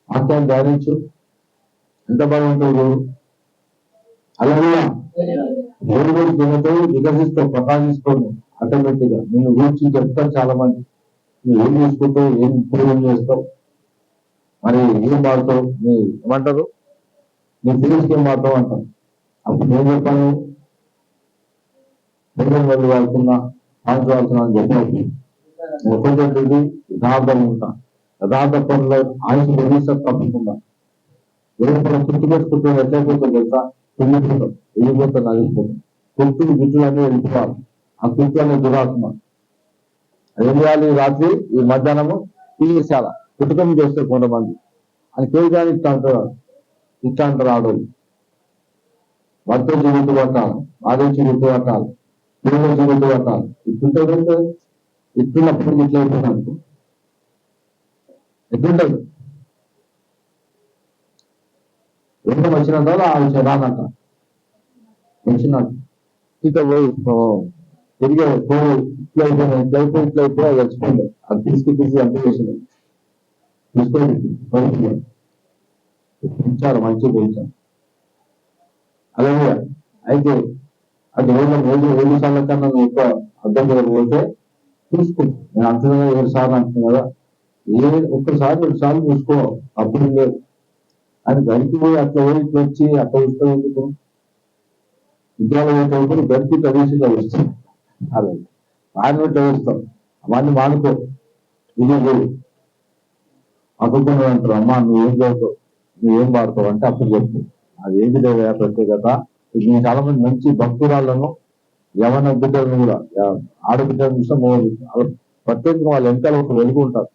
వాక్యాన్ని ధ్యానించు, ఎంత బాగుంటుంది రోజు. అలాగే రోజు దినతో వికసిస్తూ ప్రకాశిస్తాను. ఆటోమేటిక్ గా నేను గురించి చెప్తాను చాలా మంది, నువ్వు ఏం చేసుకుంటావు, ఏం పూర్వం చేస్తావు, మరి ఏం వాడతావు, నీ ఏమంటారు నీ ఫీలింగ్స్కి ఏం వాడతావు అంటారు. అప్పుడు నేను చెప్పాను, వాళ్ళు వాడుతున్నా పాయింట్ వాడుతున్నా అని చెప్పినప్పుడు ఒకటి యథార్థం ఉంటా. యథార్థ పనులు ఆయుష్ నిర్మిస్తారు తప్పకుండా. ఏదో మనం గుర్తుపెట్టుకుంటాం, ఎట్లయిపోతాం తెలుసా, తుంగిపోతాం, వెళ్ళిపోతాం, నలిగిపోతాం. కుర్తులు గిట్టులు అన్నీ వెళ్ళిపోవాలి. ఆ కుర్తు అనే దురాత్మ ఏం చేయాలి? రాత్రి ఈ మధ్యాహ్నము తీసేసాల కుటుంబం చేస్తే కొంతమంది అని కేజీ ఇట్లా అంటారు. ఇట్లా అంటారు ఆడవాళ్ళు. భర్త జీవితం పట్టాలి, ఆడే జీవితం పట్టాలి, పిల్లల జీవితం పట్టాలి. ఇట్లుంటే ఇట్లున్నప్పుడు ఇట్లా అయిపోయినాను ఎట్లుంటది? ఎంత వచ్చిన తర్వాత ఆ విషయం రానంట వచ్చినట్టు ఇక పోయి తిరిగే పోయి ఇట్లయిపోయి అది వచ్చిపోయింది. అది తీసుకు అంత చేసింది తీసుకొని పెంచారు, మంచిగా పెంచారు. అలాగే అయితే అది 7 సార్ల కన్నా నువ్వు ఎక్కువ అర్థం చేయకపోతే చూసుకుంటా. నేను అంటున్నా 7 సార్లు అంటున్నా కదా, ఒక్కసారి 2 సార్లు చూసుకో, అప్పుడు లేదు. అది గడికి పోయి అట్లా పోయి ఇట్లా వచ్చి అట్లా ఇష్టం ఎందుకు? విద్యాలయం చదువుకుని గడికి ప్రవేశం చదివిస్తాం, అదే ఆయన చదివిస్తాం. అవన్నీ మానుకో. ఇది లేదు అదుకున్నాడు అంటారు, అమ్మా నువ్వేం చదువుతావు, నువ్వేం వాడతావు అంటే అప్పుడు చెప్పు. అది ఏంటి లేదా ప్రత్యేకత? నేను చాలా మంది మంచి భక్తురాళ్లను, యవన బిడ్డలను కూడా, ఆడబిడ్డలను చూస్తే ప్రత్యేకంగా వాళ్ళు వెనకాల ఒక వెలుగు ఉంటారు.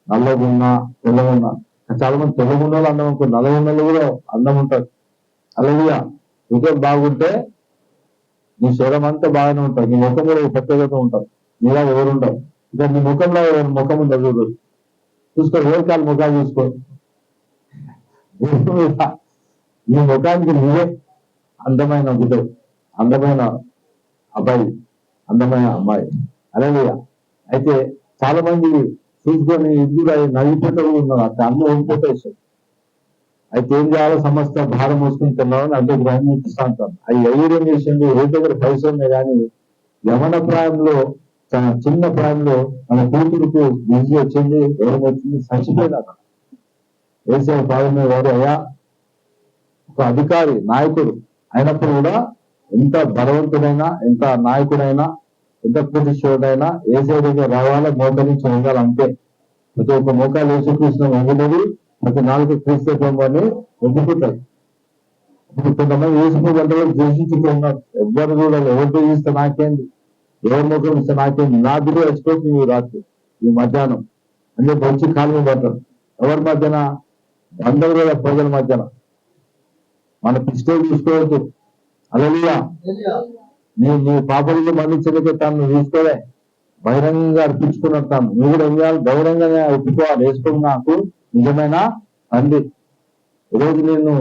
నల్లగున్నా తెల్లగున్నా, చాలా మంది తెల్లగున్న వాళ్ళు అందం ఉంటుంది, నల్లగున్న కూడా అందం ఉంటారు. అలాగే హృదయం బాగుంటే నీ శరీరం అంతా బాగానే ఉంటుంది, నీ ముఖం కూడా ప్రత్యేకత ఉంటుంది. నీలా ఎవరు ఉండవు. ఇక నీ ముఖంలో ముఖం ఉండదు, చూసుకో, ఎవరికాల ముఖాలు చూసుకో. నీ ముఖానికి నువ్వే అందమైన బిడ్డ, అందమైన అబ్బాయి, అందమైన అమ్మాయి. అలాగే అయితే చాలా మంది చూసుకొని ఇందులో నవ్వుకుంటూ ఉన్నారు, అట్లా అన్నీ ఓడిపోతాయి. అయితే ఏం చేయాలో సమస్త భారం మోసుకుని తిన్నామని అంటే గ్రహిస్తా అంటాను. అవి ఎవరేం చేసిండు, ఏ దగ్గర పైసలు ఉన్నాయి కానీ యవన ప్రాయంలో, తన చిన్న ప్రాయంలో మన కూతురుకు బిజీ వచ్చింది, ఎవరు వచ్చింది, చచ్చిపోయినాక వేసే ప్రాయం ఎవరు అయ్యా ఒక అధికారి, నాయకుడు అయినప్పుడు కూడా ఎంత బలవంతుడైనా, ఎంత నాయకుడైనా, ఎంత ప్రతిష్ఠుడైనా ఏసే దగ్గర రావాలా, మోకరించి ఉండాలి అంతే. ప్రతి ఒక్క మోకాలు యేసుక్రీస్తు వంగుతుంది, ప్రతి 4 క్రీస్తు అని ఒప్పుకుంటారు. ఇప్పుడు కొంతమంది యేసుకు గంటలో ద్వేషించుతూ ఉన్నారు. ఎవరు చూడాలి, ఎవరు పూజిస్తే నాకేంది, ఎవరు మోకం ఇస్తే నాకేంది, నా బిడ్డ వచ్చిపోతుంది ఈ రాత్రి, ఈ మధ్యాహ్నం అని చెప్పి వచ్చి కాలు పడతారు. ఎవరి మధ్యన? అందరూ కూడా ప్రజల మధ్యన. మన పిస్టల్ చూసుకోవద్దు. అలలియా నీ పాపలకు మన్నించలేక తాను చూసుకోలే, బహిరంగంగా అర్పించుకున్నాడు. తాను నువ్వు కూడా ఏం చేయాలి? బహిరంగంగా ఒప్పుకోవాలి, వేసుకుని నాకు నిజమైన తండ్రి. ఈరోజు నేను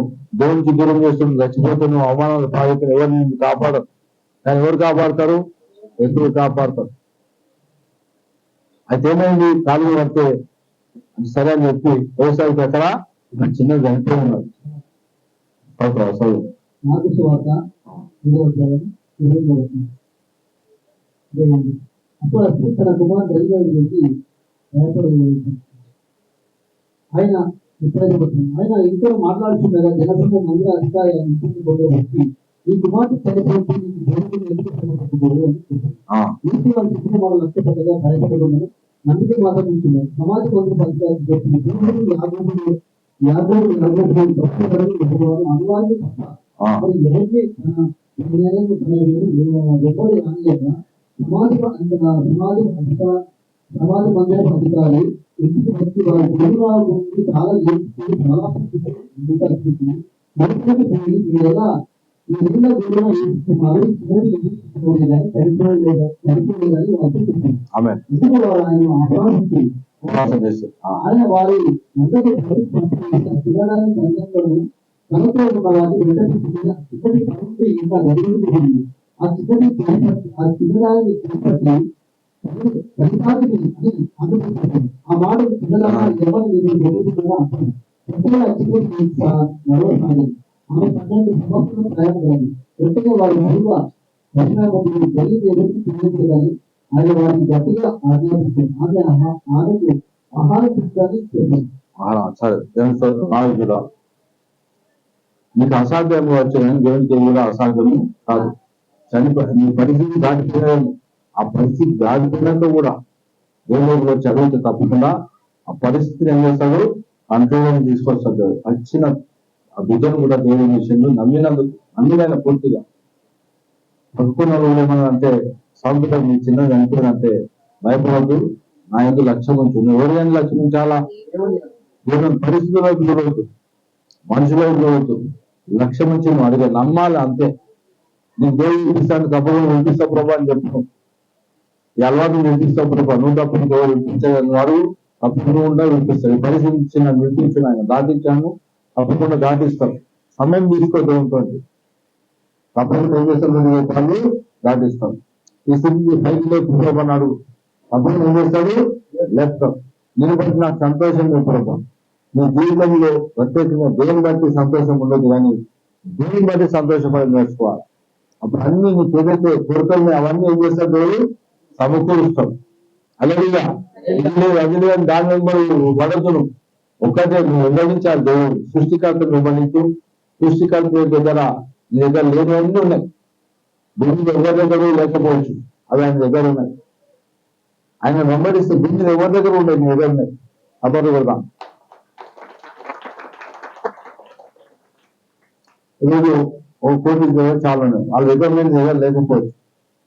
దేవునికి దూరం చేస్తుంది, చచ్చిపోతే నువ్వు అవమానాలు పాడుతున్న ఎవరు నిన్ను కాపాడరు. కానీ ఎవరు కాపాడతారు? ఎప్పుడు కాపాడతారు. అయితే ఏమైంది? కాలు పడితే సరే అని చెప్పి వ్యవసాయకి ఎక్కడ చిన్న గంటే ఉన్నారు అసలు మార్కు సువార్త 8:20. అప్పుడు ఆ స్త్రీ తన కుమారుడు దైవానికి భయపడి ఆయన ఆయన ఇంట్లో మాట్లాడుతుండగా జనసంఘ మందిర అధికారి ఆయన ఇంటికి పోయే వచ్చి ఈ కుమార్తె చనిపోతే నీకు దేవుడిని ఎందుకు శ్రమపడకూడదు అని చెప్పారు. ఇంటి వాళ్ళ చెప్పిన వాళ్ళు నష్టపడ్డగా భయపడకుండా నమ్మిక మాత్రం ఉంటున్నారు. సమాజ మంత్రి పంచాయతీ చెప్పిన దేవుడు యాగోడు తప్పు అనువాది తప్ప మరి ఎవరికి ఎవరు రానియక సమాజ మందిర అధికారి ఇంటికి వచ్చి వారి గురువుల గురించి చాలా చాలా పోయి మీరు ఎలా ఈ మిగిలిన గురువులు ఏడుస్తున్నారు చనిపోలేదని ఎందుకు వారు ఆయన ఆహ్వానించి ఆయన వారి అందరికీ తినడానికి అందరూ తనతో ఉన్న వారిని చిన్నది పనుంటే ఇంకా జరిగింది ఆ చిన్నది ఆ చిన్నదాన్ని చేపట్టి ఆ మాట పిల్లలన్నా ఎవరు నడవసాగి ఆమె 12 సంవత్సరాలు ప్రయాణమైంది. వెంటనే వారి విలువ దక్షిణామూర్తిని జరిగింది ఎవరికి తెలియలేదని ఆయన వారిని గట్టిగా ఆజ్ఞాపించారు. ఆమెకు ఆహారం తీసుకొని చెప్పారు. సరే నీకు అసాధ్యంగా వచ్చాయని దేవునికి కూడా అసాధ్యం కాదు. నీ పరిస్థితి దాటిపోయాను. ఆ పరిస్థితి దాటిపోయినాక కూడా దేవుడు వచ్చి అడిగితే తప్పకుండా ఆ పరిస్థితిని ఏం చేస్తాడు, కంట్రోల్ తీసుకొస్తాడు. వచ్చిన ఆ బిడ్డను కూడా దేవుడి విషయంలో నమ్మిన పూర్తిగా పట్టుకున్న వాళ్ళు ఏమన్నా అంటే సాగుతా మీ చిన్నగా అనిపోయిందంటే భయపడద్దు, నా ఎందుకు లక్ష్యం ఉంటుంది. ఎవరికైనా లక్ష్యం ఉంచాలా? దేవుని పరిస్థితులకు గురవుతుంది, మనుషులకు గురవుతుంది. లక్ష్యం నుంచి నువ్వు అడిగే నమ్మాలి అంతే. నీకు దేవుడు వినిపిస్తాను తప్పకుండా వినిపిస్తా ప్రభా అని చెప్పు. ఈ అలవాటు వినిపిస్తా ప్రభా, నువ్వు తప్పని దేవుడు వినిపించగలను వాడు తప్పకుండా ఉండా వినిపిస్తాడు. పరిస్థితి నన్ను వినిపించిన ఆయన దాటించాను, తప్పకుండా దాటిస్తాను. సమయం తీసుకోవద్దు ఉంటుంది, తప్పకుండా ఏం చేస్తాడు వాళ్ళు దాటిస్తాను. ఈ స్థితికి పైకి కూర్చోమన్నాడు, తప్పకుండా ఏం చేస్తాడు లేపుతాడు. నేను బట్టి నాకు సంతోషం ప్రభా. నీ జీవితంలో ప్రత్యేకంగా దేవుని బట్టి సంతోషం ఉండదు, కానీ దేవుని బట్టి సంతోషపడి నేర్చుకోవాలి. అప్పుడు అన్ని నీకు ఏదైతే కోరికలు అవన్నీ ఏం చేస్తాడు దేవుడు సమకూరుస్తాడు. అలాగే అదిలే దాని వెంబడి పడతును ఒక్కటే నువ్వు వెంబడించాలి. దేవుడు సృష్టికర్తను వెంబడించు. సృష్టికర్త దగ్గర నీ దగ్గర లేనివన్నీ ఉన్నాయి. భూమి ఎవరి దగ్గర లేకపోవచ్చు, అవి ఆయన దగ్గర ఉన్నాయి. ఆయన వెంబడిస్తే భూమి ఎవరి దగ్గర ఉండేది, నీ దగ్గర ఉన్నాయి. అబద్ధం కొడతాం. ఈరోజు ఓ కోటి దగ్గర చాలా ఉన్నాయి, వాళ్ళ దగ్గర నీ దగ్గర లేకపోవచ్చు.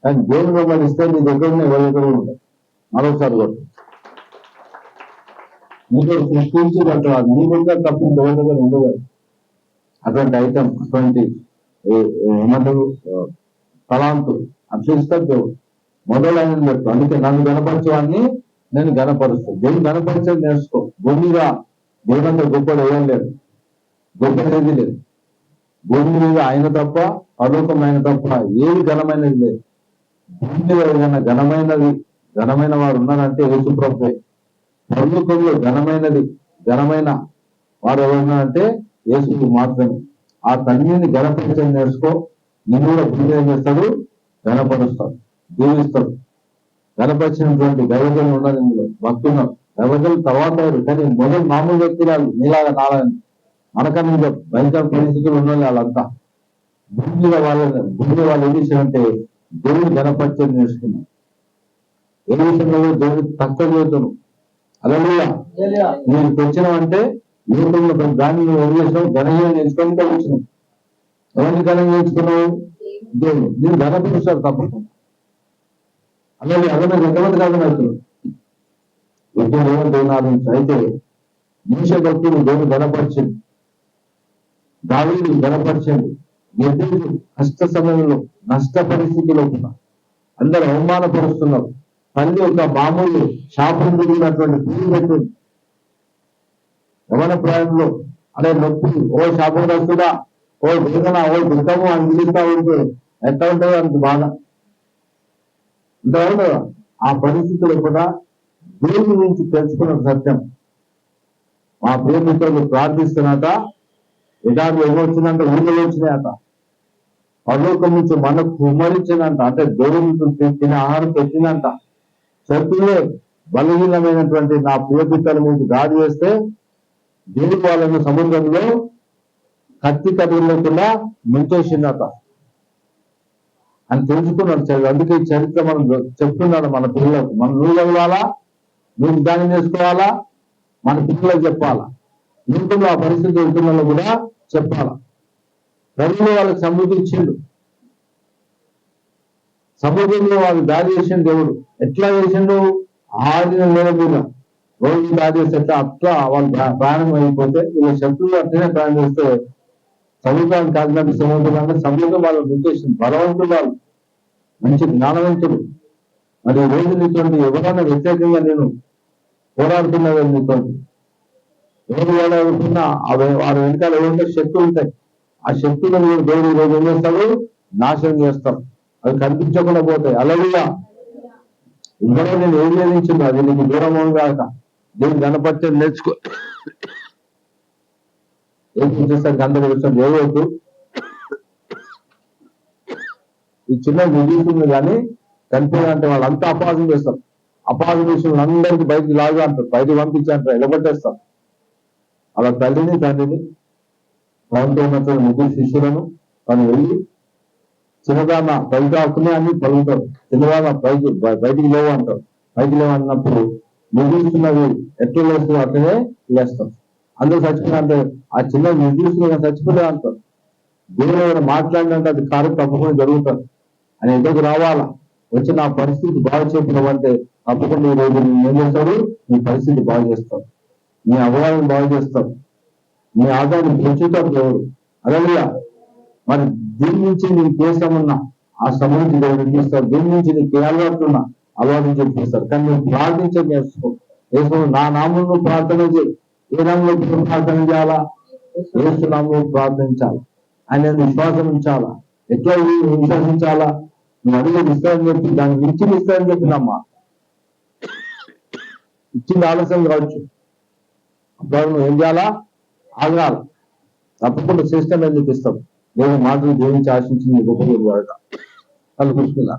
కానీ దేవుని వెంబడిస్తే నీ దగ్గర ఎవరి దగ్గర ఉంటాయి. మరోసారి కూడా నీకు సృష్టించి కట్టవాలి, నీ దగ్గర తప్పు ఎవరి దగ్గర ఉండదు. అటువంటి ఐటమ్, అటువంటి ఏమంటారు తలాంతు అట్లా ఇస్తారు దేవుడు. మొదలైన చెప్తాను. అందుకే నన్ను గణపరచేవాడిని నేను గణపరుస్తాను. దేవుని గణపరిచేది నేర్చుకో. భూమిగా దేవుడంతా గొప్పలు ఏం లేదు, గొప్పది లేదు. భూమి మీద ఆయన తప్ప, పరలోకం ఆయన తప్ప ఏది ఘనమైనది లేదు. భూమి మీద ఏదైనా ఘనమైన వారు ఉన్నారంటే యేసు ప్రభువే. పరలోకంలో ఘనమైన వారు ఎవరున్నారంటే యేసు మాత్రమే. ఆ తండ్రిని గణపరిచయం నేర్చుకో. నిన్ను కూడా భూమి ఏం చేస్తాడు, గణపరుస్తాడు, దీవిస్తాడు. గణపరిచినటువంటి దైవజనులు ఉన్నారు, ఇందులో భక్తున్నారు. దైవజనులు తర్వాత కానీ మొదలు మామూలు వ్యక్తులు నీలాగా నాలని మనకన్నా భయంకర పరిస్థితులు ఉన్న వాళ్ళంతా భూమి వాళ్ళు ఏం చేశారంటే దేవుని గణపరిచయం నేర్చుకున్నారు. ఏ విషయంలో దేవుడు తక్కువ చదువుతాను. అలాగే నేను తెచ్చినావంటే యువతంలో దాన్ని ఏం చేసినావు, ఘనంగా నేర్చుకుంటే వచ్చినావు. ఎవరిని ఘనంగా నేర్చుకున్నావు? దేవుడు. నేను ఘనపరుస్తాడు తప్పకుండా. అలాగే అలాగే ఎంతమంది ఘనపడుతున్నాడు దేవుని అయితే మోష భక్తులు దేవుని ఘనపరిచింది, దావీదు ఘనపరిచింది. ఎదురు కష్ట సమయంలో నష్ట పరిస్థితిలో అందరూ అవమానపరుస్తున్నారు. తల్లి ఒక మామూలు శాపం దిగినటువంటి పూలు పెట్టింది. యవన ప్రాయంలో అనే నొప్పి, ఓ శాపగ్రస్తుడా, ఓ వేదన, ఓ దుఃఖము అని పిలుస్తా ఉంటే ఎట్లా ఉంటుందో అంత బాధ ఉంటుంది. ఆ పరిస్థితులు కూడా దేవుని నుంచి తెలుసుకున్న సత్యం మా ప్రేమికులు ప్రార్థిస్తున్నట ఎడార్లు ఏమొచ్చిందంటే ఊళ్ళో వచ్చినాయట. పరలోకం నుంచి మనకు కుమ్మరించిందంట. అంటే దేవుడు తినే ఆహారం పెట్టిందంట. శత్రులే బలహీనమైనటువంటి నా ప్రియపిత్తల మీద దాడి చేస్తే దేవుడు వాళ్ళను సముద్రంలో కత్తి కథలు లేకుండా ముంచేసిందట అని తెలుసుకున్నాడు. అందుకే ఈ చరిత్ర మనం చెప్తున్నాడు మన పిల్లలకు. మనం నువ్వు చదవాలా, నువ్వు ధ్యానం చేసుకోవాలా, మన పిల్లలకు చెప్పాలా, ఇంట్లో ఆ పరిస్థితి వెళ్తున్న కూడా చెప్పాలా. ప్రభువు వాళ్ళకి సమృద్ధి ఇచ్చిండు. సముద్రంలో వాళ్ళు దాడి చేసిన దేవుడు ఎట్లా చేసిండు? ఆడిన నేల మీద రోజు దాడి చేస్తే అట్లా వాళ్ళు ప్రయాణం అయిపోతే వీళ్ళ శత్రువులు అట్లనే ప్రయాణం చేస్తే సముద్రాన్ని కాకినట్టు సముద్రం అంటే సముద్రం వాళ్ళు నిర్దేశం బలవంతులు, వాళ్ళు మంచి జ్ఞానవంతుడు. మరి రోజు నీతోటి ఎవరైనా వ్యతిరేకంగా నేను పోరాడుతున్నది నీతోటి ఎవరు పోరాడుతున్నా వారి వెనకాల ఏమంటే శక్తులు ఉంటాయి. ఆ శక్తులను దేవుడు రోజు ఏం చేస్తాడు? నాశనం చేస్తాడు. అవి కనిపించకుండా పోతాయి. అలాగే ఇందులో నేను ఏం వేధించింది అది నీకు దూరం కాక దీన్ని గణపత్యం నేర్చుకో. ఏం చేస్తారు? గంటలు వచ్చాడు ఏవోకు ఈ చిన్న నిధుతుంది కానీ కనిపించాలంటే వాళ్ళు అంతా అపవాదం చేస్తారు. అపవాదం చేసిన అందరికీ బయటికి లాగా అంటారు, బయటికి పంపించి అంటారు, ఎలబెట్టేస్తారు. అలా తల్లిని తండ్రిని ప్రభుత్వం ఉన్నటువంటి ముగ్గురు శిష్యులను తను వెళ్ళి చిన్నదాన్న పైకి ఆకునే అని పలుకుతారు, చిన్నదాన్న బయటికి లేవు అంటారు. పైకి లేవు అన్నప్పుడు ముగిస్తున్నది ఎట్లా లేస్తుంది అట్లనే లేస్తారు. అందరూ చచ్చిపోయిన అంటే ఆ చిన్న నిర్దిస్తున్న చచ్చిపోలే అంటారు. దేవుడు ఏమైనా మాట్లాడినంటే అది కార్యం తప్పకుండా జరుగుతారు. అని ఎందుకు రావాలా, వచ్చి నా పరిస్థితి బాగు చెప్పినావంటే తప్పకుండా ఈ రోజు నేను ఏం చేస్తాడు? నీ పరిస్థితి బాగు చేస్తాడు, నీ అభయాన్ని బాగు చేస్తాడు, నీ ఆదాయాన్ని పెంచుతాడు దేవుడు. అలాగే మరి దీని నుంచి నీకు ఏ శ్రమన్నా ఆ శ్రమ నుంచి దేవుడు తీస్తాడు. దీని నుంచి నీకు ఏ అలవాటున్నా అలవాటు చెప్పిస్తాడు. కానీ నువ్వు ప్రార్థించే నేర్చుకో. నా నామంలో ప్రార్థన చేయి. ఏ నామంలో ప్రార్థన చేయాలా? ఏసు నామంలో ప్రార్థించాలా, ఆయన విశ్వాసం ఉంచాలా. ఎట్లా విశ్వసించాలా? నువ్వు అడిగేది ఇస్తానని చెప్పి దాన్ని మించి ఇస్తానని చెప్పినమ్మా ఇచ్చింది ఆలస్యం కావచ్చు. అప్పుడు నువ్వు ఏం చేయాలా? ఆగాలి. తప్పకుండా శ్రేష్టం అని చెప్పిస్తాం. దేవుని మాటలు జీవించి ఆశించింది గొప్ప వాడట. వాళ్ళు కూర్చున్నా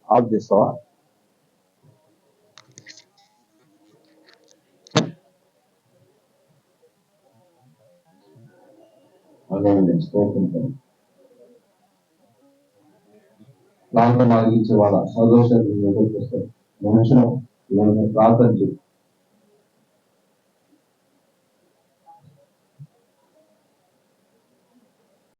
ఆఫ్ చేస్తావా? ప్రాంతం ఆగించే వాళ్ళ సంతోషాన్ని ఎదుర్కొస్తారు. మనుషులు ప్రార్థన చేయి.